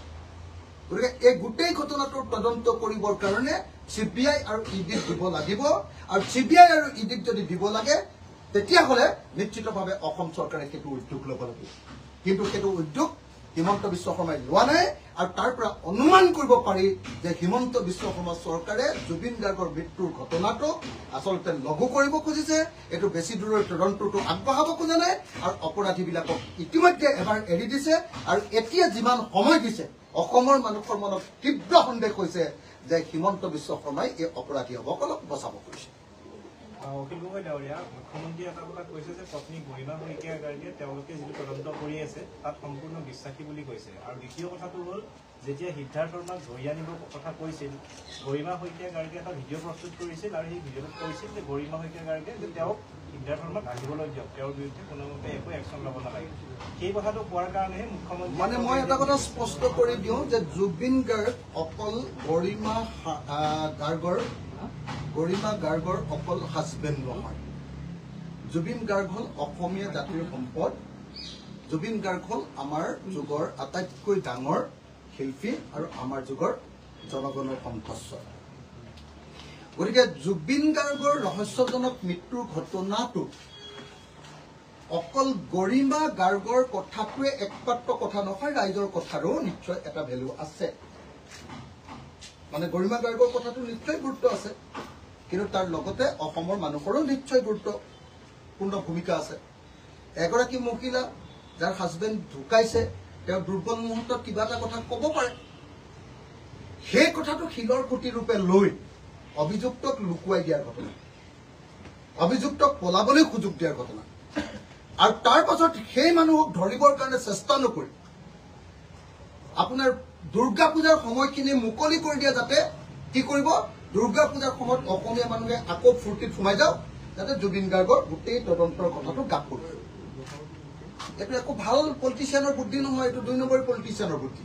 গতিকে এই গোটেই ঘটনাটোৰ তদন্ত কৰিবৰ কাৰণে চিবিআই আৰু ইডিক দিব লাগিব আৰু চিবিআই আৰু ইডিক যদি দিব লাগে তেতিয়াহ'লে নিশ্চিতভাৱে অসম চৰকাৰে সেইটো উদ্যোগ ল'ব লাগিব কিন্তু সেইটো উদ্যোগ হিমন্ত বিশ্ব শৰ্মাই লোৱা নাই আৰু তাৰ পৰা অনুমান কৰিব পাৰি যে হিমন্ত বিশ্ব শৰ্মা চৰকাৰে জুবিন গাৰ্গৰ মৃত্যুৰ ঘটনাটো আচলতে লঘু কৰিব খুজিছে এইটো বেছি দূৰৰ তদন্তটো আগবঢ়াব খোজা নাই আৰু অপৰাধীবিলাকক ইতিমধ্যে এবাৰ এৰি দিছে আৰু এতিয়া যিমান সময় দিছে অসমৰ মানুহৰ মনত তীব্ৰ সন্দেহ হৈছে যে হিমন্ত বিশ্ব শৰ্মাই এই অপৰাধীসকলক বচাব খুজিছে অখিল গগৈ ডাঙৰীয়া মুখ্যমন্ত্ৰীয়ে এটা কথা কৈছে যে পত্নী গৰিমা শইকীয়া গাৰ্গে তেওঁলোকে যিটো তদন্ত কৰি আছে তাত সম্পূৰ্ণ বিশ্বাসী বুলি কৈছে আৰু দ্বিতীয় কথাটো হ'ল যেতিয়া সিদ্ধাৰ্থ শৰ্মাক ধৰি আনিবৰ কথা কৈছিল গৰিমা শইকীয়া গাৰ্গে এটা ভিডিঅ' প্ৰস্তুত কৰিছিল আৰু সেই ভিডিঅ'টোত কৈছিল যে গৰিমা শইকীয়া গাৰ্গে যে তেওঁক সিদ্ধাৰ্থ শৰ্মাক আহিবলৈ দিয়ক তেওঁৰ বিৰুদ্ধে কোনোমতে একো একশ্যন ল'ব নালাগে সেই কথাটো কোৱাৰ কাৰণেহে মুখ্যমন্ত্ৰী মানে মই এটা কথা স্পষ্ট কৰি দিওঁ যে জুবিন গাৰ্গ অকল গৰিমা গাৰ্গৰ অকল হাজবেণ্ড নহয় জুবিন গাৰ্গ হ'ল অসমীয়া জাতিৰ সম্পদ জুবিন গাৰ্গ হ'ল আমাৰ যুগৰ আটাইতকৈ ডাঙৰ শিল্পী আৰু আমাৰ যুগৰ জনগণৰ কণ্ঠস্বৰ গতিকে জুবিন গাৰ্গৰ ৰহস্যজনক মৃত্যুৰ ঘটনাটো অকল গৰিমা গাৰ্গৰ কথাটোৱে একমাত্ৰ কথা নহয় ৰাইজৰ কথাৰো নিশ্চয় এটা ভেলু আছে মানে গৰিমা গাৰ্গৰ কথাটো নিশ্চয় গুৰুত্ব আছে কিন্তু তাৰ লগতে অসমৰ মানুহৰো নিশ্চয় গুৰুত্বপূৰ্ণ ভূমিকা আছে এগৰাকী মহিলা যাৰ হাজবেণ্ড ঢুকাইছে তেওঁ দুৰ্বল মুহূৰ্তত কিবা এটা কথা ক'ব পাৰে সেই কথাটো শিলৰ খুঁটি ৰূপে লৈ অভিযুক্তক লুকুৱাই দিয়াৰ ঘটনা অভিযুক্তক পলাবলৈ সুযোগ দিয়াৰ ঘটনা আৰু তাৰ পাছত সেই মানুহক ধৰিবৰ কাৰণে চেষ্টা নকৰি আপোনাৰ দুৰ্গা পূজাৰ সময়খিনি মুকলি কৰি দিয়া যাতে কি কৰিব দুৰ্গা পূজাৰ সময়ত অসমীয়া মানুহে আকৌ ফূৰ্তিত সোমাই যাওক যাতে জুবিন গাৰ্গৰ গোটেই তদন্তৰ কথাটো গাপ কৰিব এইটো একো ভাল পলিটিচিয়ানৰ বুদ্ধি নহয় এইটো 2 নম্বৰী পলিটিচিয়ানৰ বুদ্ধি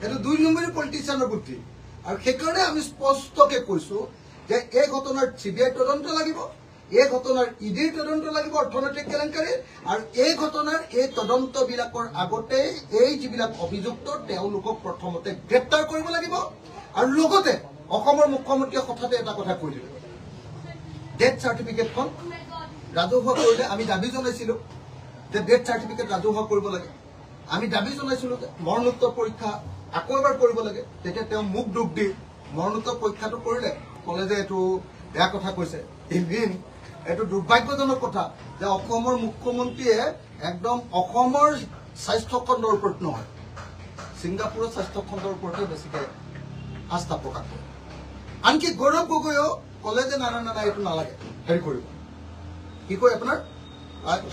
এইটো 2 নম্বৰী পলিটিচিয়ানৰ বুদ্ধি আৰু সেইকাৰণে আমি স্পষ্টকে কৈছো যে এই ঘটনাৰ CBI তদন্ত লাগিব এই ঘটনাৰ ইডিৰ তদন্ত লাগিব অৰ্থনৈতিক কেলেংকাৰী আৰু এই ঘটনাৰ এই তদন্তবিলাকৰ আগতে এই যিবিলাক অভিযুক্ত তেওঁলোকক প্ৰথমতে গ্ৰেপ্তাৰ কৰিব লাগিব আৰু লগতে অসমৰ মুখ্যমন্ত্ৰীয়ে হঠাতে এটা কথা কৈ দিলে ডেথ চাৰ্টিফিকেটখন ৰাজহুৱা কৰিলে আমি দাবী জনাইছিলো যে ডেথ চাৰ্টিফিকেট ৰাজহুৱা কৰিব লাগে আমি দাবী জনাইছিলো যে মৰণোত্তৰ পৰীক্ষা আকৌ এবাৰ কৰিব লাগে তেতিয়া তেওঁ মুখ দুখ দি মৰণোত্তৰ পৰীক্ষাটো কৰিলে ক'লে যে এইটো বেয়া কথা কৈছে ইভিন এইটো দুৰ্ভাগ্যজনক কথা যে অসমৰ মুখ্যমন্ত্ৰীয়ে একদম অসমৰ স্বাস্থ্য খণ্ডৰ ওপৰত নহয় ছিংগাপুৰৰ স্বাস্থ্য খণ্ডৰ ওপৰতে বেছিকৈ আস্থা প্ৰকাশ কৰে আনকি গৌৰৱ গগৈও ক'লে যে না এইটো নালাগে হেৰি কৰিব কি কয় আপোনাৰ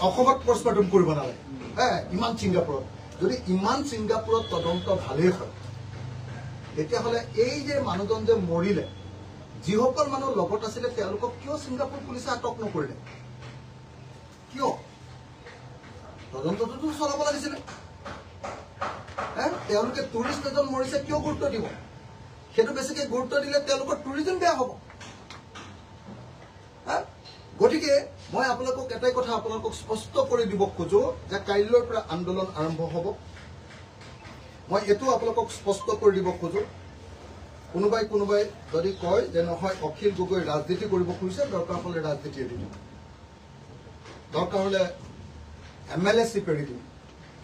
অসমত পষ্টমৰ্টম কৰিব নালাগে ইমান ছিংগাপুৰত যদি ইমান ছিংগাপুৰত তদন্ত ভালেই হয় তেতিয়াহ'লে এই যে মানুহজন যে মৰিলে যিসকল মানুহ লগত আছিলে তেওঁলোকক কিয় ছিংগাপুৰ পুলিচে আটক নকৰিলে কিয় তদন্তটোতো চলাব লাগিছিলে তেওঁলোকে টুৰিষ্ট এজন মৰিছে কিয় গুৰুত্ব দিব সেইটো বেছিকৈ গুৰুত্ব দিলে তেওঁলোকৰ টুৰিজম বেয়া হ'ব গতিকে মই আপোনালোকক এটাই কথা আপোনালোকক স্পষ্ট কৰি দিব খোজো যে কাইলৈৰ পৰা আন্দোলন আৰম্ভ হ'ব মই এইটো আপোনালোকক স্পষ্ট কৰি দিব খোজো কোনোবাই যদি কয় যে নহয় অখিল গগৈ ৰাজনীতি কৰিব খুজিছে দৰকাৰ হ'লে ৰাজনীতি এৰি দিম দৰকাৰ হ'লে MLA-শ্বিপ এৰি দিম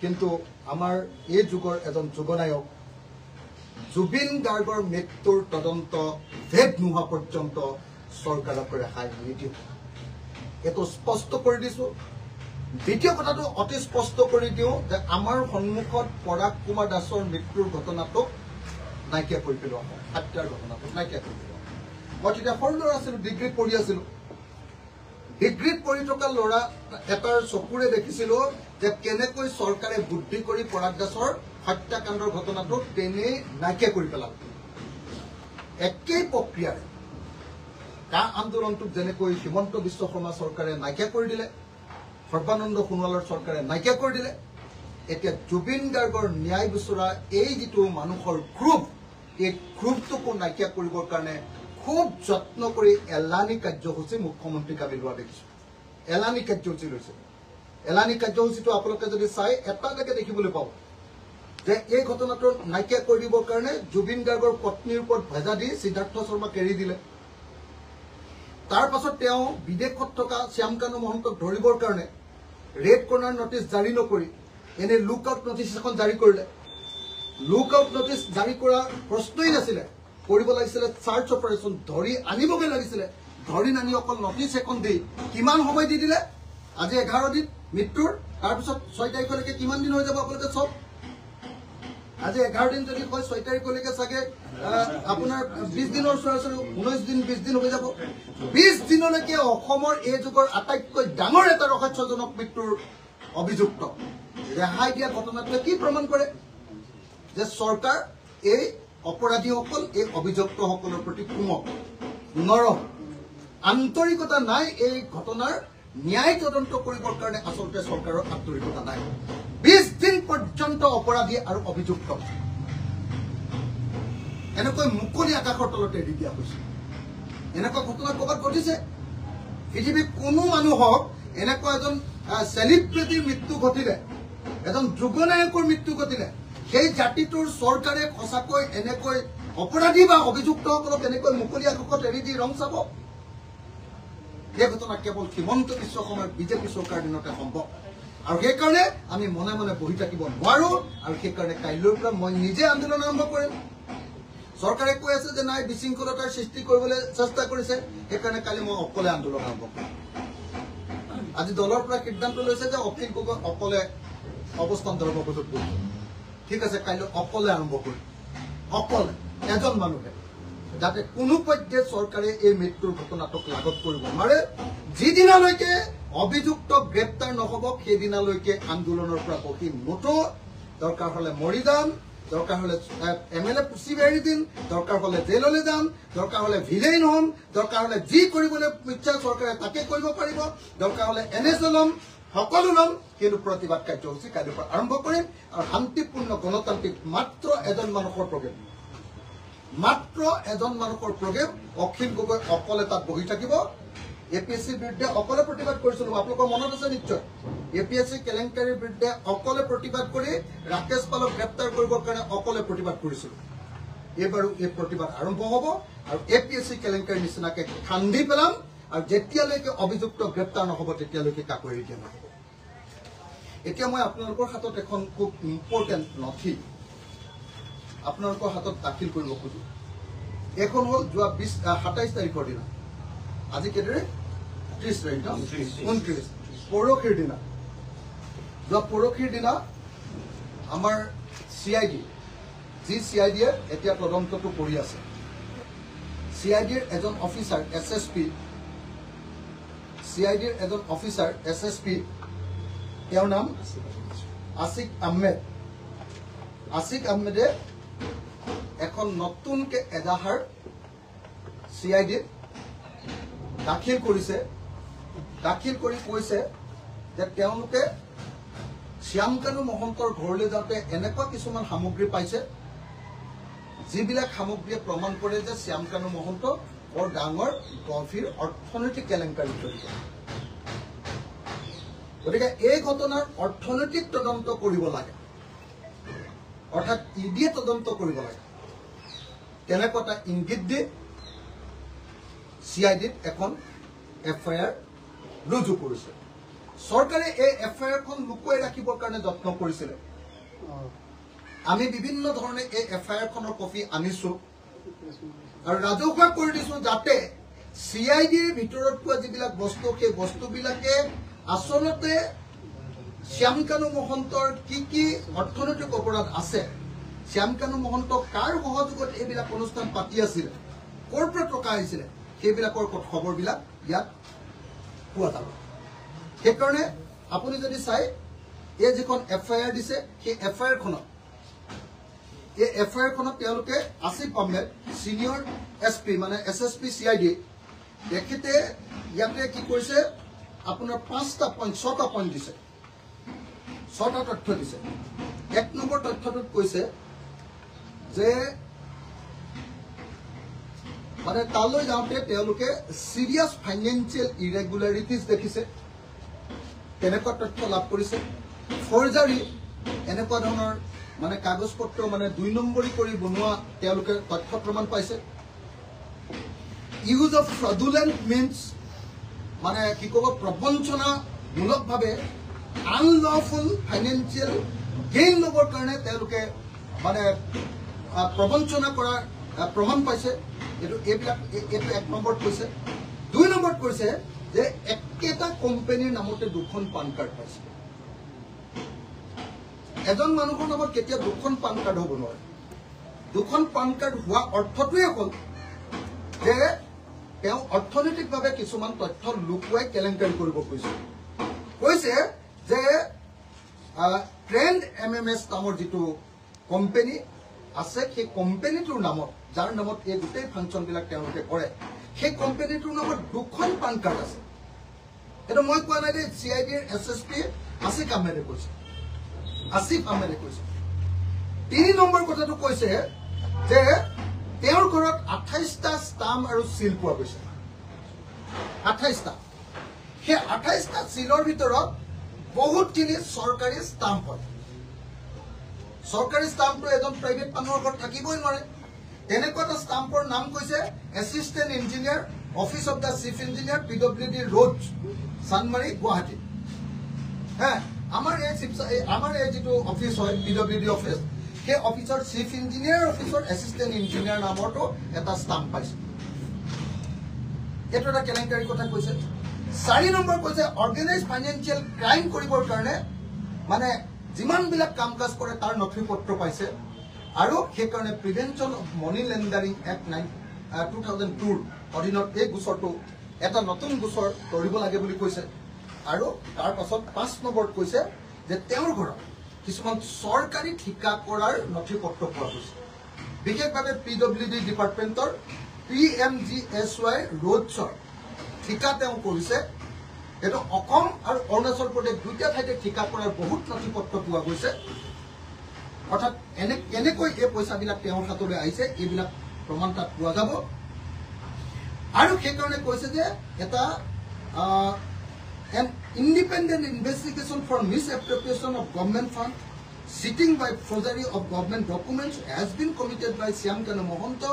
কিন্তু আমাৰ এই যুগৰ এজন যুগনায়ক জুবিন গাৰ্গৰ মৃত্যুৰ তদন্ত ভেদ নোহোৱা পৰ্যন্ত চৰকাৰক ৰেহাই নিদিওঁ এইটো স্পষ্ট কৰি দিছো দ্বিতীয় কথাটো অতি স্পষ্ট কৰি দিওঁ যে আমাৰ সন্মুখত পৰাগ কুমাৰ দাসৰ মৃত্যুৰ ঘটনাটোক নাইকিয়া কৰি পেলোৱা হয় হত্যাৰ ঘটনাটোক নাইকিয়া কৰি পেলোৱা মই তেতিয়া সৰু ল'ৰা আছিলো ডিগ্ৰীত পঢ়ি আছিলো ডিগ্ৰীত পঢ়ি থকা ল'ৰা এটাৰ চকুৰে দেখিছিলো যে কেনেকৈ চৰকাৰে বুদ্ধি কৰি পৰাগ দাসৰ হত্যাকাণ্ডৰ ঘটনাটোক তেনেই নাইকিয়া কৰি পেলালে একেই প্ৰক্ৰিয়াৰে কা আন্দোলনটোক যেনেকৈ হিমন্ত বিশ্ব শৰ্মা চৰকাৰে নাইকিয়া কৰি দিলে সৰ্বানন্দ সোণোৱালৰ চৰকাৰে নাইকিয়া কৰি দিলে এতিয়া জুবিন গাৰ্গৰ ন্যায় বিচৰা এই যিটো মানুহৰ ক্ষোভ এই ক্ষোভটোকো নাইকিয়া কৰিবৰ কাৰণে খুব যত্ন কৰি এলানি কাৰ্যসূচী মুখ্যমন্ত্ৰীক আমি লোৱা দেখিছো এলানি কাৰ্যসূচী লৈছে এলানি কাৰ্যসূচীটো আপোনালোকে যদি চাই এটালৈকে দেখিবলৈ পাব যে এই ঘটনাটো নাইকিয়া কৰি দিবৰ কাৰণে জুবিন গাৰ্গৰ পত্নীৰ ওপৰত ভেজা দি সিদ্ধাৰ্থ শৰ্মাক এৰি দিলে তাৰ পাছত তেওঁ বিদেশত থকা শ্যামকানু মহন্তক ধৰিবৰ কাৰণে ৰেড কৰ্নাৰ নটিচ জাৰি নকৰি এনে লুক আউট নটিচ এখন জাৰি কৰিলে লুক আউট নটিচ জাৰি কৰা প্ৰশ্নই নাছিলে কৰিব লাগিছিলে চাৰ্চ অপাৰেশ্যন ধৰি আনিবগৈ লাগিছিলে ধৰি নানি অকল নটিচ এখন দি কিমান সময় দি দিলে আজি 11 দিন মৃত্যুৰ তাৰপিছত 6 তাৰিখলৈকে কিমান দিন হৈ যাব আপোনালোকে চব আজি 11 দিন যদি হয় 6 তাৰিখলৈকে চাগে আপোনাৰ 20 দিনৰ ওচৰা-ওচৰি 19 দিন 20 দিন হৈ যাব 20 দিনলৈকে অসমৰ এই যুগৰ আটাইতকৈ ডাঙৰ এটা ৰহস্যজনক মৃত্যুৰ অভিযুক্ত ৰেহাই দিয়া ঘটনাটোৱে কি প্ৰমাণ কৰে যে চৰকাৰ এই অপৰাধীসকল এই অভিযুক্তসকলৰ প্ৰতি কোমল নৰম আন্তৰিকতা নাই এই ঘটনাৰ ন্যায় তদন্ত কৰিবৰ কাৰণে আচলতে চৰকাৰৰ আন্তৰিকতা নাই 20 দিন পৰ্যন্ত অপৰাধী আৰু অভিযুক্ত এনেকৈ মুকলি আকাশৰ তলতে এৰি দিয়া হৈছে এনেকুৱা ঘটনা ক'ৰবাত ঘটিছে পৃথিৱীৰ কোনো মানুহক এনেকুৱা এজন চেলিব্ৰিটিৰ মৃত্যু ঘটিলে এজন যুগনায়কৰ মৃত্যু ঘটিলে সেই জাতিটোৰ চৰকাৰে সঁচাকৈ এনেকৈ অপৰাধী বা অভিযুক্তসকলক এনেকৈ মুকলি আকাশত এৰি দি ৰং চাব এই ঘটনা কেৱল হিমন্ত বিশ্ব শৰ্মাৰ বিজেপি চৰকাৰ দিনতে সম্ভৱ আৰু সেইকাৰণে আমি মনে মনে বহি থাকিব নোৱাৰো আৰু সেইকাৰণে কাইলৈৰ পৰা মই নিজে আন্দোলন আৰম্ভ কৰিম চৰকাৰে কৈ আছে যে নাই বিশৃংখলতাৰ সৃষ্টি কৰিবলৈ চেষ্টা কৰিছে, সেইকাৰণে কালি মই অকলে আন্দোলন আৰম্ভ কৰিম। আজি দলৰ পৰা সিদ্ধান্ত লৈছে যে অখিল গগৈ অকলে অৱস্থান ধৰ্মঘটত কৰিব। ঠিক আছে, কাইলৈ অকলে আৰম্ভ কৰিম, অকলে এজন মানুহে, যাতে কোনো পধ্যে চৰকাৰে এই মৃত্যুৰ ঘটনাটোক লাগত কৰিব নোৱাৰে। যিদিনালৈকে অভিযুক্ত গ্ৰেপ্তাৰ নহব সেইদিনালৈকে আন্দোলনৰ পৰা বহি নুঠো। দৰকাৰ হলে মৰি যাম, দৰকাৰ হলে MLA পুচি বেৰি দিম, দৰকাৰ হলে জেললৈ যাম, দৰকাৰ হলে ভিলেইন হ'ম, দৰকাৰ হলে যি কৰিবলৈ ইচ্ছা চৰকাৰে তাকে কৰিব পাৰিব, দৰকাৰ হলে NSA ল'ম, সকলো ল'ম, কিন্তু প্ৰতিবাদ কাৰ্যসূচী কাইলৈৰ পৰা আৰম্ভ কৰিম। আৰু শান্তিপূৰ্ণ গণতান্ত্ৰিক মাত্ৰ এজন মানুহৰ প্ৰগ্ৰেম, মাত্ৰ এজন মানুহৰ প্ৰগ্ৰেম। অখিল গগৈ অকলে তাত বহি থাকিব। APSCৰ বিৰুদ্ধে অকলে প্ৰতিবাদ কৰিছিলো, আপোনালোকৰ মনত আছে নিশ্চয়। APSC কেলেংকাৰীৰ বিৰুদ্ধে অকলে প্ৰতিবাদ কৰি ৰাকেশ পালক গ্ৰেপ্তাৰ কৰিবৰ কাৰণে অকলে প্ৰতিবাদ কৰিছিলো। এইবাৰো এই প্ৰতিবাদ আৰম্ভ হ'ব আৰু APSC কেলেংকাৰীৰ নিচিনাকে খান্দি পেলাম। আৰু যেতিয়ালৈকে অভিযুক্ত গ্ৰেপ্তাৰ নহব তেতিয়ালৈকে কাকো এৰি দিয়া নহব। এতিয়া মই আপোনালোকৰ হাতত এখন খুব ইম্পৰ্টেণ্ট নথি আপোনালোকৰ হাতত দাখিল কৰিব খোজো। এখন হ'ল যোৱা 27 তাৰিখৰ দিনা, আজি কেইদৰে 30 তাৰিখ ন, 29 পৰহিৰ দিনা, যোৱা পৰহিৰ দিনা আমাৰ CID, যি CIDয়ে এতিয়া তদন্তটো কৰি আছে, CIDৰ এজন অফিচাৰ CIDৰ এজন অফিচাৰ SSP, তেওঁৰ নাম আছিক আহমেদ। আছিক আহমেদে এখন নতুনকে এজাহাৰ CIDত দাখিল কৰিছে। দাখিল কৰি কৈছে যে তেওঁলোকে শ্যামকানু মহন্তৰ ঘৰলৈ যাওঁতে এনেকুৱা কিছুমান সামগ্ৰী পাইছে, যিবিলাক সামগ্ৰীয়ে প্ৰমাণ কৰে যে শ্যামকানু মহন্ত বৰ ডাঙৰ গভীৰ অৰ্থনৈতিক কেলেংকাৰীত জড়িত। গতিকে এই ঘটনাৰ অৰ্থনৈতিক তদন্ত কৰিব লাগে, অৰ্থাৎ EDয়ে তদন্ত কৰিব লাগে, তেনেকুৱা এটা ইংগিত দি CIDত এখন FIR ৰুজু কৰিছে। চৰকাৰে এই FIRখন লুকুৱাই ৰাখিবৰ কাৰণে যত্ন কৰিছিলে। আমি বিভিন্ন ধৰণে এই FIRখনৰ কপি আনিছো আৰু ৰাজহুৱা কৰি দিছো, যাতে CIDৰ ভিতৰত পোৱা যিবিলাক বস্তু, সেই বস্তুবিলাকে আচলতে শ্যামকানু মহন্তৰ কি অৰ্থনৈতিক অপৰাধ আছে, শ্যামকানু মহন্ত কাৰ সহযোগত এইবিলাক অনুষ্ঠান পাতি আছিলে, ক'ৰ পৰা টকা আহিছিলে, সেইবিলাকৰ খবৰবিলাক ইয়াত পোৱা যাব। সেইকাৰণে আপুনি যদি চাই, এই যিখন FIR দিছে, সেই FIRখনত তেওঁলোকে আসিফ আহমেদ চিনিয়ৰ SP মানে SSP CID, তেখেতে ইয়াতে কি কৰিছে, আপোনাৰ 6টা পইণ্ট দিছে, 6টা তথ্য দিছে। 1 নম্বৰ তথ্যটোত কৈছে যে মানে তালৈ যাওঁতে তেওঁলোকে চিৰিয়াছ ফাইনেন্সিয়েল ইৰেগুলাৰিটিজ দেখিছে, তেনেকুৱা তথ্য লাভ কৰিছে। ফৰ্জাৰী, এনেকুৱা ধৰণৰ মানে কাগজ পত্ৰ মানে 2 নম্বৰী কৰি বনোৱা তেওঁলোকে তথ্য প্ৰমাণ পাইছে। ইউজ অফ ফ্ৰডুলেণ্ট মিনছ, মানে কি ক'ব, প্ৰবঞ্চনামূলকভাৱে আনলফুল ফাইনেন্সিয়েল গেইন ল'বৰ কাৰণে তেওঁলোকে মানে প্ৰবঞ্চনা কৰাৰ প্ৰমাণ পাইছে। এইটো 1 নম্বৰত কৈছে। 2 নম্বৰত কৈছে যে একেটা কোম্পানীৰ নামতে 2খন পান কাৰ্ড পাইছে। এজন মানুহৰ নামত কেতিয়া 2খন পান কাৰ্ড হ'ব নোৱাৰে। 2খন পান কাৰ্ড হোৱা অৰ্থটোৱে হ'ল যে তেওঁ অৰ্থনৈতিকভাৱে কিছুমান তথ্য লুকুৱাই কেলেংকাৰী কৰিব কৈছে যে ট্ৰেণ্ড MMS নামৰ যিটো কোম্পানী আছে, সেই কোম্পানীটোৰ নামত, যাৰ নামত এই গোটেই ফাংচনবিলাক তেওঁলোকে কৰে, সেই কোম্পানীটোৰ নামত 2খন পান কাৰ্ড আছে। এইটো মই কোৱা নাই, CIDৰ SSP আসিফ আহমেদে কৈছে। 3 নম্বৰ কথাটো কৈছে যে তেওঁৰ ঘৰত 28টা ষ্টাম্প আৰু চিল পোৱা গৈছে। 28টা। সেই 28টা চিলৰ ভিতৰত বহুতখিনি চৰকাৰী ষ্টাম্প হয়। চৰকাৰী ষ্টাম্পটো এজন প্ৰাইভেট মানুহৰ ঘৰত থাকিবই নোৱাৰে। তেনেকুৱা এটা ষ্টাম্পৰ নাম কৈছে assistant engineer, office of the chief engineer, PWD road, Chandmari, Guwahati. হ্যাঁ, আমাৰ এই যিটো অফিচ হয় PWD অফিচ, সেই অফিচৰ চিফ ইঞ্জিনিয়াৰ অফিচৰ এছিষ্টেণ্ট ইঞ্জিনিয়াৰ নামৰটো এটা ষ্টাম্প পাইছে এইটো এটা কেলেংকাৰীৰ কথা কৈছে 4 নম্বৰ কৈছে অৰ্গেনাইজ ফাইনেন্সিয়েল ক্ৰাইম কৰিবৰ কাৰণে মানে যিমানবিলাক কাম কাজ কৰে তাৰ নথি পত্ৰ পাইছে আৰু সেইকাৰণে প্ৰিভেনশ্যন অফ মানি লেণ্ডাৰিং এক্ট 2002 অধীনত এই গোচৰটো এটা নতুন গোচৰ কৰিব লাগে বুলি কৈছে আৰু তাৰ পাছত 5 নম্বৰত কৈছে যে তেওঁৰ ঘৰত কিছুমান চৰকাৰী ঠিকা কৰাৰ নথি পত্ৰ পোৱা গৈছে বিশেষভাৱে PWD ডিপাৰ্টমেণ্টৰ PMGSY ৰোডছৰ ঠিকা তেওঁ কৰিছে এইটো অসম আৰু অৰুণাচল প্ৰদেশ দুটা ঠাইতে ঠিকা কৰাৰ বহুত নথি পত্ৰ পোৱা গৈছে অৰ্থাৎ এনেকৈ এই পইচাবিলাক তেওঁৰ হাতলৈ আহিছে এইবিলাক প্ৰমাণ তাত পোৱা যাব আৰু সেইকাৰণে কৈছে যে এটা an independent investigation for misappropriation of government fund sitting by forgery of government documents has been committed by Syamkana Mohanto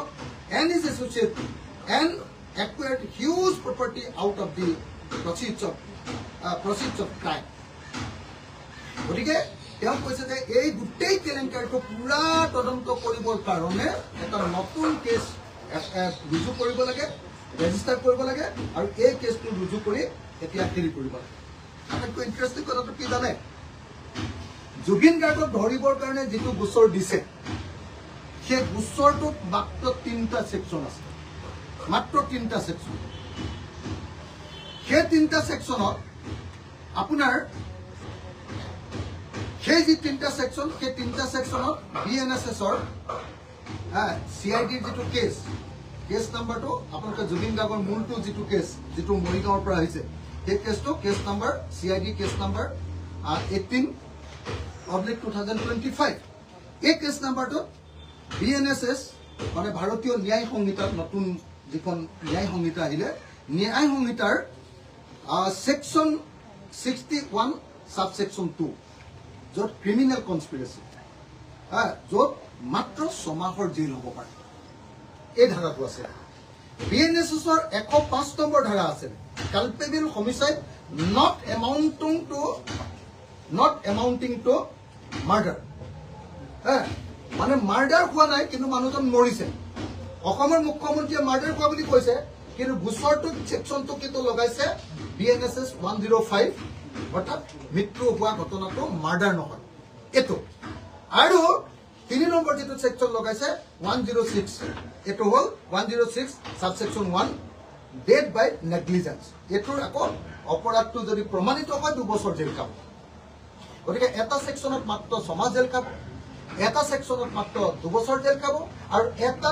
and his associate and acquired huge property out of the proceeds of crime. গতিকে তেওঁ কৈছে যে এই গোটেই কেলেংকাৰীটো পুৰা তদন্ত কৰিবৰ কাৰণে এটা নতুন কেছ ৰুজু কৰিব লাগে ৰেজিষ্টাৰ কৰিব লাগে আৰু এই কেছটো ৰুজু কৰি এতিয়া হেৰি কৰিব লাগে আটাইতকৈ ইণ্টাৰেষ্টিং কথাটো কি জানে জুবিন গাৰ্গক ধৰিবৰ কাৰণে যিটো গোচৰ দিছে সেই গোচৰটোত মাত্ৰ 3টা ছেকশ্যন আছে মাত্ৰ 3টা ছেকশ্যন সেই 3টা ছেকশ্যনত আপোনাৰ সেই যি 3টা ছেকশ্যন সেই 3টা ছেকশ্যনত BNSSৰ CIDৰ যিটো কেছ নাম্বাৰটো আপোনালোকে জুবিন গাৰ্গৰ মূলটো যিটো কেছ যিটো মৰিগাঁৱৰ পৰা আহিছে সেই কেছটো case number CID case number 18/2025 এই কেছ নাম্বাৰটো BNSS মানে ভাৰতীয় ন্যায় সংহিতাৰ নতুন যিখন ন্যায় সংহিতা আহিলে ন্যায় সংহিতাৰ সেকশন 61 সাবসেকশন 2 য'ত ক্ৰিমিনেল কনস্পিৰেসি য'ত মাত্ৰ 6 মাহৰ জেল হ'ব পাৰে এই ধাৰাটো আছে BNSSৰ 105 নম্বৰ ধাৰা আছে culpable homicide not amounting to murder মানে মাৰ্ডাৰ হোৱা নাই কিন্তু মানুহজন মৰিছে অসমৰ মুখ্যমন্ত্ৰীয়ে মাৰ্ডাৰ হোৱা বুলি কৈছে কিন্তু গোচৰটোত সেকশনটো কিটো লগাইছে BNSS 105 অৰ্থাৎ মৃত্যু হোৱা ঘটনাটো মাৰ্ডাৰ নহয় এটো আৰু 3 নম্বৰ যেটো সেকশন লগাইছে 106 এটো হল 106 সাবসেকশন 1 ডেথ বাই নেগলিজেন্স এটোৰ আকৌ অপৰাধটো যদি প্ৰমাণিত হয় 2 বছৰ জেল কাম গতিকে এটা সেকশনত মাত্ৰ 6 মাহ জেল কাম এটা সেকশনত মাত্ৰ 2 বছৰ জেল কাম আৰু এটা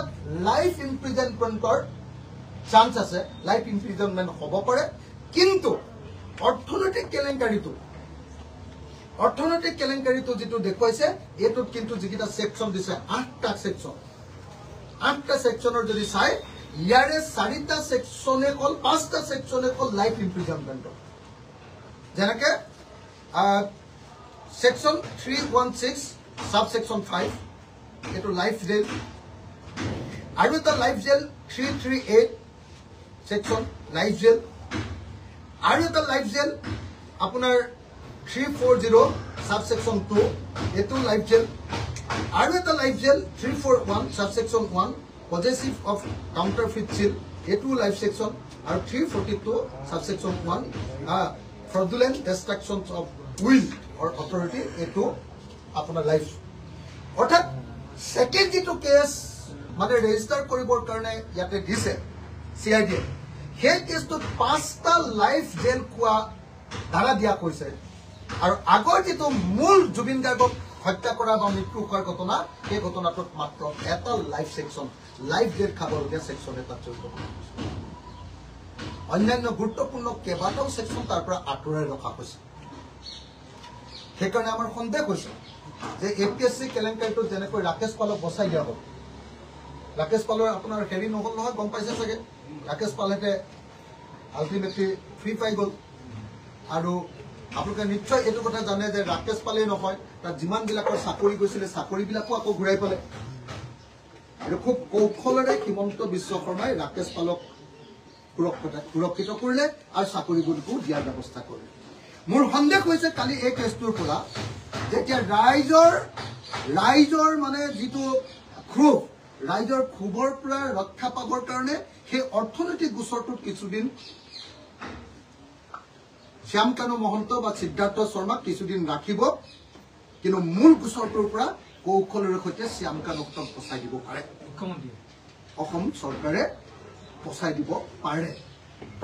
লাইফ ইমপ্ৰিজনমেন্টৰ চান্স আছে লাইফ ইমপ্ৰিজনমেন্ট হ'ব পাৰে কিন্তু অৰ্থনৈতিক কেলেংকাৰীটো যেটো দেখুৱাইছে এটোত কিন্তু যিকিটা সেকশন দিছে 8টা সেকশন 8টা সেকশনৰ যদি চাই ইয়াৰে 4টা সেকশনে কল 5টা সেকশনে কল লাইফ ইমপ্ৰিজনমেন্ট যেনেকে সেকশন 316 সাবসেকশন 5 এটো লাইফ জেল আৰু এটা life jail 338 section life jail আৰু এটা লাইফ জেল আপোনাৰ 340 সাবসেকশন 2 এটো লাইফ জেল আৰু এটা life jail 341 subsection 1 possessive of counterfeit seal এটো লাইফ সেকশন আৰু 342 subsection 1 fraudulent destruction of will or authority এটো আপোনাৰ লাইফ অৰ্থাৎ সেকেন্ড যেটো কেস মানে ৰেজিস্টাৰ কৰিবৰ কাৰণে ইয়াতে দিছে CID সেই কেছটো 5টা লাইফ জেল কোৱা ধাৰা দিয়া কৈছে আৰু আগৰ যেটো মূল জুবিন গাৰ্গক হত্যা কৰা বা মৃত্যু হোৱাৰ ঘটনা সেই ঘটনাটোত মাত্ৰ এটা লাইফ সেকশন লাইফ জেল খাবলগীয়া সেকশন এটা জড়িত অন্যান্য গুৰুত্বপূৰ্ণ কেইবাটাও সেকশন তাৰ পৰা আঁতৰাই ৰখা হৈছে সেইকাৰণে আমাৰ সন্দেহ হৈছে যে APSC কেলেংকাৰীটো যেনেকৈ ৰাকেশ পালক বচাই দিয়া হ'ল ৰাকেশ পালৰ আপোনাৰ হেৰি নহল নহয় গম পাইছে চাগে ৰাকেশ পালেতে আলটিমেটলি ফ্ৰী পাই গ'ল আৰু আপোনালোকে নিশ্চয় এইটো কথা জানে যে ৰাকেশ পালে নহয় তাত যিমানবিলাকৰ চাকৰি গৈছিলে চাকৰিবিলাকো আকৌ ঘূৰাই পালে আৰু খুব কৌশলেৰে হিমন্ত বিশ্ব শৰ্মাই ৰাকেশ পালক সুৰক্ষিত কৰিলে আৰু চাকৰিবোৰকো দিয়াৰ ব্যৱস্থা কৰিলে মোৰ সন্দেহ হৈছে কালি এই কেছটোৰ পৰা যেতিয়া ৰাইজৰ ৰাইজৰ মানে যিটো ক্ষোভ ৰাইজৰ ক্ষোভৰ পৰা ৰক্ষা পাবৰ কাৰণে সেই অৰ্থনৈতিক গোচৰটোত কিছুদিন শ্যাম কানু মহন্ত বা সিদ্ধাৰ্থ শৰ্মাক কিছুদিন ৰাখিব কিন্তু মূল গোচৰটোৰ পৰা কৌশলেৰে সৈতে শ্যাম কানুক বচাই দিব পাৰে মুখ্যমন্ত্ৰী অসম চৰকাৰে বচাই দিব পাৰে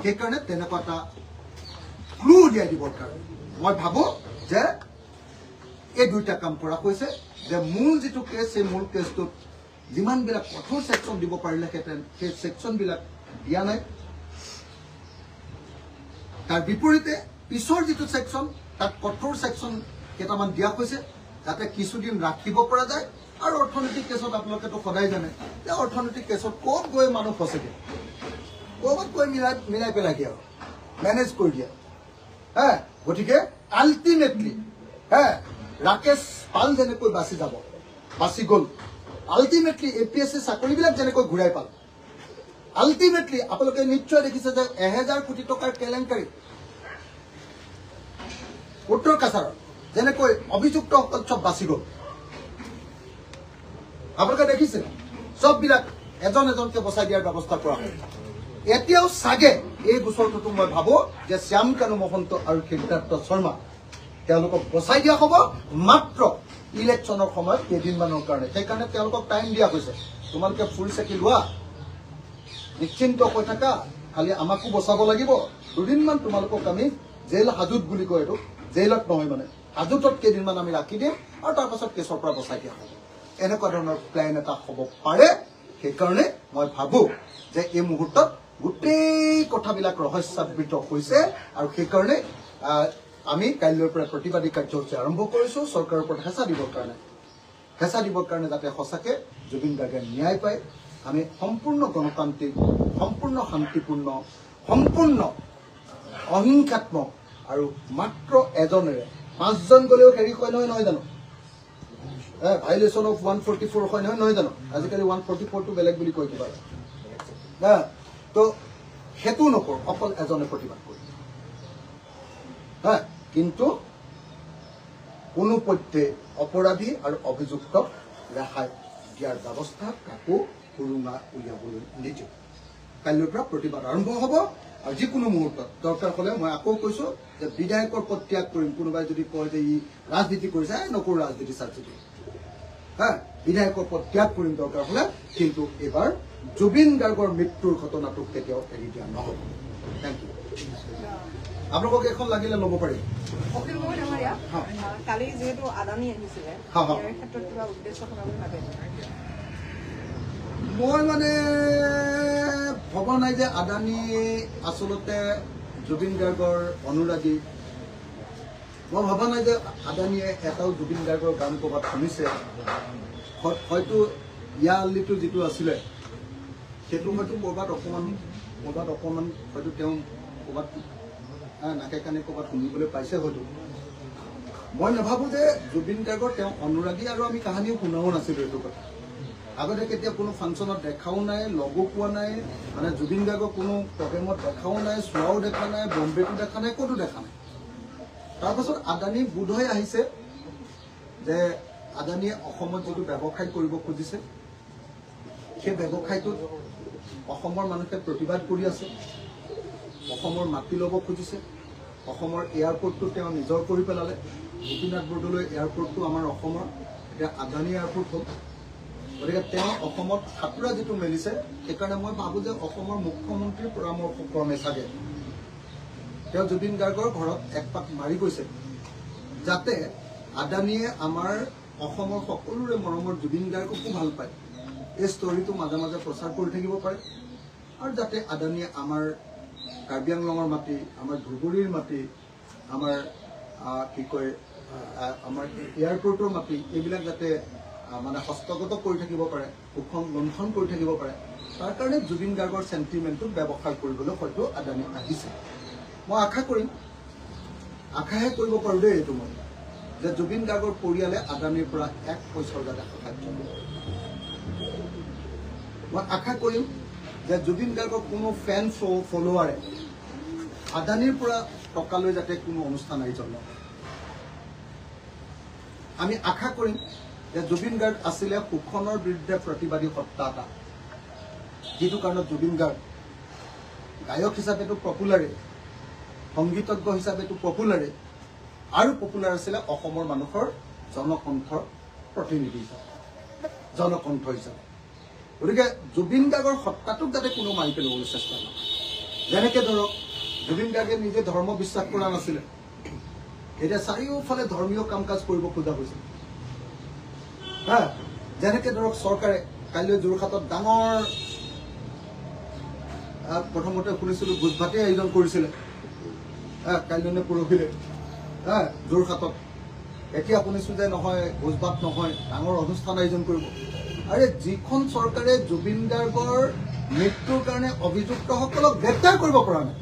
সেইকাৰণে তেনেকুৱা এটা ক্লু উলিয়াই দিবৰ কাৰণে মই ভাবোঁ যে এই দুইটা কাম কৰা হৈছে যে মূল যিটো কেছ সেই মূল কেছটোত যিমানবিলাক কঠোৰ ছেকশ্যন দিব পাৰিলেহেঁতেন সেই ছেকশ্যনবিলাক দিয়া নাই তাৰ বিপৰীতে পিছৰ যিটো ছেকশ্যন তাত কঠোৰ ছেকশ্যন কেইটামান দিয়া হৈছে যাতে কিছুদিন ৰাখিব পৰা যায় আৰু অৰ্থনৈতিক কেছত আপোনালোকেতো সদায় জানে যে অৰ্থনৈতিক কেছত ক'ত গৈ মানুহ ফচেগে ক'ৰবাত গৈ মিলাই পেলাই দিয়ে আৰু মেনেজ কৰি দিয়ে গতিকে আল্টিমেটলি ৰাকেশ পাল যেনেকৈ বাচি গ'ল আল্টিমেটলি APSC চাকৰিবিলাক যেনেকৈ ঘূৰাই পাল আল্টিমেটলি আপোনালোকে নিশ্চয় দেখিছে যে 1000 কোটি টকাৰ কেলেংকাৰী উত্তৰ কাছাৰৰ যেনেকৈ অভিযুক্তসকল চব বাচি গ'ল আপোনালোকে দেখিছে চববিলাক এজন এজনকে বচাই দিয়াৰ ব্যৱস্থা কৰা হয় এতিয়াও চাগে এই গোচৰটোতো মই ভাবোঁ যে শ্যাম কানু মহন্ত আৰু সিদ্ধাৰ্থ শৰ্মা তেওঁলোকক বচাই দিয়া হ'ব মাত্ৰ ইলেকশ্যনৰ সময়ত কেইদিনমানৰ কাৰণে সেইকাৰণে তেওঁলোকক টাইম দিয়া হৈছে তোমালোকে ফুল চাকি লোৱা নিশ্চিন্ত হৈ থাকা খালি আমাকো বচাব লাগিব দুদিনমান তোমালোকক আমি জেল হাজত বুলি কয় এইটো জেলত নহয় মানে হাজতত কেইদিনমান আমি ৰাখি দিম আৰু তাৰপাছত কেছৰ পৰা বচাই দিয়া হ'ব এনেকুৱা ধৰণৰ প্লেন এটা হ'ব পাৰে সেইকাৰণে মই ভাবোঁ যে এই মুহূৰ্তত গোটেই কথাবিলাক ৰহস্যাবৃত হৈছে আৰু সেইকাৰণে আমি কাইলৈৰ পৰা প্ৰতিবাদী কাৰ্যসূচী আৰম্ভ কৰিছোঁ চৰকাৰৰ ওপৰত হেঁচা দিবৰ কাৰণে যাতে সঁচাকে জুবিন গাৰ্গে ন্যায় পায় আমি সম্পূৰ্ণ গণতান্ত্ৰিক সম্পূৰ্ণ শান্তিপূৰ্ণ সম্পূৰ্ণ অহিংসাত্মক আৰু মাত্ৰ এজনেৰে 5 জন গ'লেও হেৰি হয় নহয় জানো ভাইলেশ্যন অফ 144 হয় নহয় জানো আজিকালি 144টো বেলেগ বুলি কয় কিবা তো সেইটো নকৰোঁ অকল এজনে প্ৰতিবাদ কৰিম কিন্তু কোনো পধ্যে অপৰাধী আৰু অভিযুক্তক ৰেহাই দিয়াৰ ব্যৱস্থা কাকো সুৰুঙা উলিয়াবলৈ নিদিওঁ কাইলৈৰ পৰা প্ৰতিবাদ আৰম্ভ হ'ব আৰু যিকোনো মুহূৰ্তত দৰকাৰ হ'লে মই আকৌ কৈছোঁ যে বিধায়কৰ পদ ত্যাগ কৰিম কোনোবাই যদি কয় যে ই ৰাজনীতি কৰিছে নকৰোঁ ৰাজনীতি চাজনীতি বিধায়কৰ পদ ত্যাগ কৰিম দৰকাৰ হ'লে কিন্তু এইবাৰ জুবিন গাৰ্গৰ মৃত্যুৰ ঘটনাটোক কেতিয়াও এৰি দিয়া নহ'ব থেংক ইউ আপোনালোকক এখন লাগিলে ল'ব পাৰিম অখিল মই ডাঙৰীয়া কালি যিহেতু আদানী আহিছিলে ইয়াৰ ক্ষেত্ৰত কিবা উদ্দেশ্য থকা বুলি ভাবে মই মানে ভবা নাই যে আদানী আচলতে জুবিন গাৰ্গৰ অনুৰাগী মই ভবা নাই যে আদানীয়ে এটাও জুবিন গাৰ্গৰ গান ক'ৰবাত শুনিছে হয়তো ইয়া আল্লিটো যিটো আছিলে সেইটো হয়তো ক'ৰবাত অকণমান হয়তো তেওঁ ক'ৰবাত নাকে কাণে ক'ৰবাত শুনিবলৈ পাইছে হয়তো মই নাভাবোঁ যে জুবিন গাৰ্গৰ তেওঁ অনুৰাগী আৰু আমি কাহানিও শুনাও নাছিলোঁ এইটো কথা আগতে কেতিয়া কোনো ফাংচনত দেখাও নাই লগো পোৱা নাই মানে জুবিন গাৰ্গক কোনো প্ৰগ্ৰেমত দেখাও নাই চোৱাও দেখা নাই বম্বেটো দেখা নাই ক'তো দেখা নাই তাৰপাছত আদানী বোধহয় আহিছে যে আদানীয়ে অসমত যিটো ব্যৱসায় কৰিব খুজিছে সেই ব্যৱসায়টোত অসমৰ মানুহে প্ৰতিবাদ কৰি আছে অসমৰ মাটি ল'ব খুজিছে অসমৰ এয়াৰপৰ্টটো তেওঁ নিজৰ কৰি পেলালে গোপীনাথ বৰদলৈ এয়াৰপৰ্টটো আমাৰ অসমৰ এতিয়া আদানী এয়াৰপৰ্ট হ'ল গতিকে তেওঁ অসমত সাঁতোৰা যিটো মেলিছে সেইকাৰণে মই ভাবোঁ যে অসমৰ মুখ্যমন্ত্ৰীৰ পৰামৰ্শ ক্ৰমে চাগে তেওঁ জুবিন গাৰ্গৰ ঘৰত এক পাক মাৰি গৈছে যাতে আদানীয়ে আমাৰ অসমৰ সকলোৰে মৰমৰ জুবিন গাৰ্গকো ভাল পায় এই ষ্টৰিটো মাজে মাজে প্ৰচাৰ কৰি থাকিব পাৰে আৰু যাতে আদানীয়ে আমাৰ কাৰ্বি আংলঙৰ মাটি আমাৰ ধুবুৰীৰ মাটি আমাৰ কি কয় আমাৰ এয়াৰপৰ্টৰ মাটি এইবিলাক যাতে মানে হস্তগত কৰি থাকিব পাৰে লুণ্ঠন কৰি থাকিব পাৰে তাৰ কাৰণে জুবিন গাৰ্গৰ চেণ্টিমেণ্টটোক ব্যৱহাৰ কৰিবলৈ হয়তো আদানী আহিছে মই আশাহে কৰিব পাৰোঁ দেই এইটো মই যে জুবিন গাৰ্গৰ পৰিয়ালে আদানীৰ পৰা 1 পইচাৰ যাতে সাহায্য দিয়ে মই আশা কৰিম যে জুবিন গাৰ্গৰ কোনো ফেন ফলোৱাৰে আদানীৰ পৰা টকা লৈ যাতে কোনো অনুষ্ঠান আয়োজন নকৰে আমি আশা কৰিম যে জুবিন গাৰ্গ আছিলে শোষণৰ বিৰুদ্ধে প্ৰতিবাদী সত্তা এটা, যিটো কাৰণত জুবিন গাৰ্গ গায়ক হিচাপেতো পপুলাৰে, সংগীতজ্ঞ হিচাপেতো পপুলাৰে, আৰু পপুলাৰ আছিলে অসমৰ মানুহৰ জনকণ্ঠৰ প্ৰতিনিধি হিচাপে, জনকণ্ঠ হিচাপে। গতিকে জুবিন গাৰ্গৰ সত্তাটোক যাতে কোনো মাৰি পেলাবলৈ চেষ্টা নকৰে। যেনেকে ধৰক জুবিন গাৰ্গে নিজে ধৰ্ম বিশ্বাস কৰা নাছিলে, এতিয়া চাৰিওফালে ধৰ্মীয় কাম কাজ কৰিব খোজা হৈছিল। যেনেকে ধৰক চৰকাৰে কাইলৈ যোৰহাটত ডাঙৰ প্ৰথমতে শুনিছিলোঁ ভোজ ভাতেই আয়োজন কৰিছিলে, কাইলৈ নে পৰহিলে যোৰহাটত। এতিয়া শুনিছোঁ যে নহয়, ভোজ ভাত নহয়, ডাঙৰ অনুষ্ঠান আয়োজন কৰিব। আৰে যিখন চৰকাৰে জুবিন গাৰ্গৰ মৃত্যুৰ কাৰণে অভিযুক্তসকলক গ্ৰেপ্তাৰ কৰিব পৰা নাই,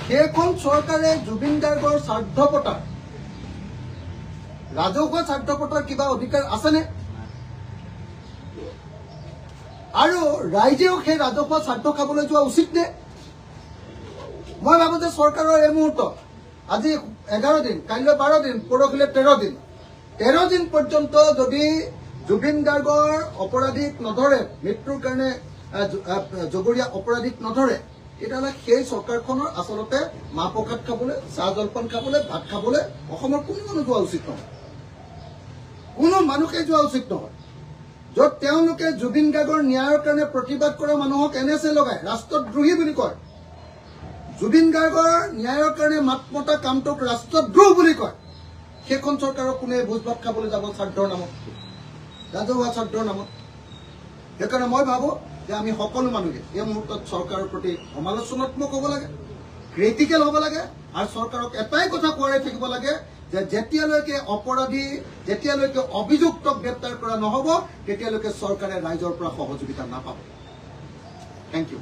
সেইখন চৰকাৰে জুবিন গাৰ্গৰ স্বাৰ্থপতাৰ, ৰাজহুৱা স্বাৰ্থপতাৰ কিবা অধিকাৰ আছেনে? আৰু ৰাইজেও সেই ৰাজহুৱা স্বাৰ্থ খাবলৈ যোৱা উচিত নে? মই ভাবো যে চৰকাৰৰ এই মুহূৰ্তত আজি 11 দিন, কাইলৈ 12 দিন, পৰহিলে 13 দিন, 13 দিন পৰ্যন্ত যদি জুবিন গাৰ্গৰ অপৰাধীক নধৰে, মৃত্যুৰ কাৰণে জগৰীয়া অপৰাধীক নধৰে, তেতিয়াহ'লে সেই চৰকাৰখনৰ আচলতে মাহ প্ৰসাদ খাবলৈ, চাহ জলপান খাবলৈ, ভাত খাবলৈ অসমৰ কোনো মানুহ যোৱা উচিত নহয়, কোনো মানুহে যোৱা উচিত নহয়। য'ত তেওঁলোকে জুবিন গাৰ্গৰ ন্যায়ৰ কাৰণে প্ৰতিবাদ কৰা মানুহক NSA লগায়, ৰাষ্ট্ৰদ্ৰোহী বুলি কয়, জুবিন গাৰ্গৰ ন্যায়ৰ কাৰণে মাত মতা কামটোক ৰাষ্ট্ৰদ্ৰোহ বুলি কয়, সেইখন চৰকাৰৰ কোনে ভোজ ভাত খাবলৈ যাব স্বাৰ্থৰ নামত, ৰাজহুৱা স্বাৰ্থৰ নামত? সেইকাৰণে মই ভাবো যে আমি সকলো মানুহে এই মুহূৰ্তত চৰকাৰৰ প্ৰতি সমালোচনাত্মক হ'ব লাগে, ক্ৰিটিকেল হ'ব লাগে, আৰু চৰকাৰক এটাই কথা কোৱাই থাকিব লাগে যে যেতিয়ালৈকে অপৰাধী, যেতিয়ালৈকে অভিযুক্তক গ্ৰেপ্তাৰ কৰা নহ'ব, তেতিয়ালৈকে চৰকাৰে ৰাইজৰ পৰা সহযোগিতা নাপাব। Thank U.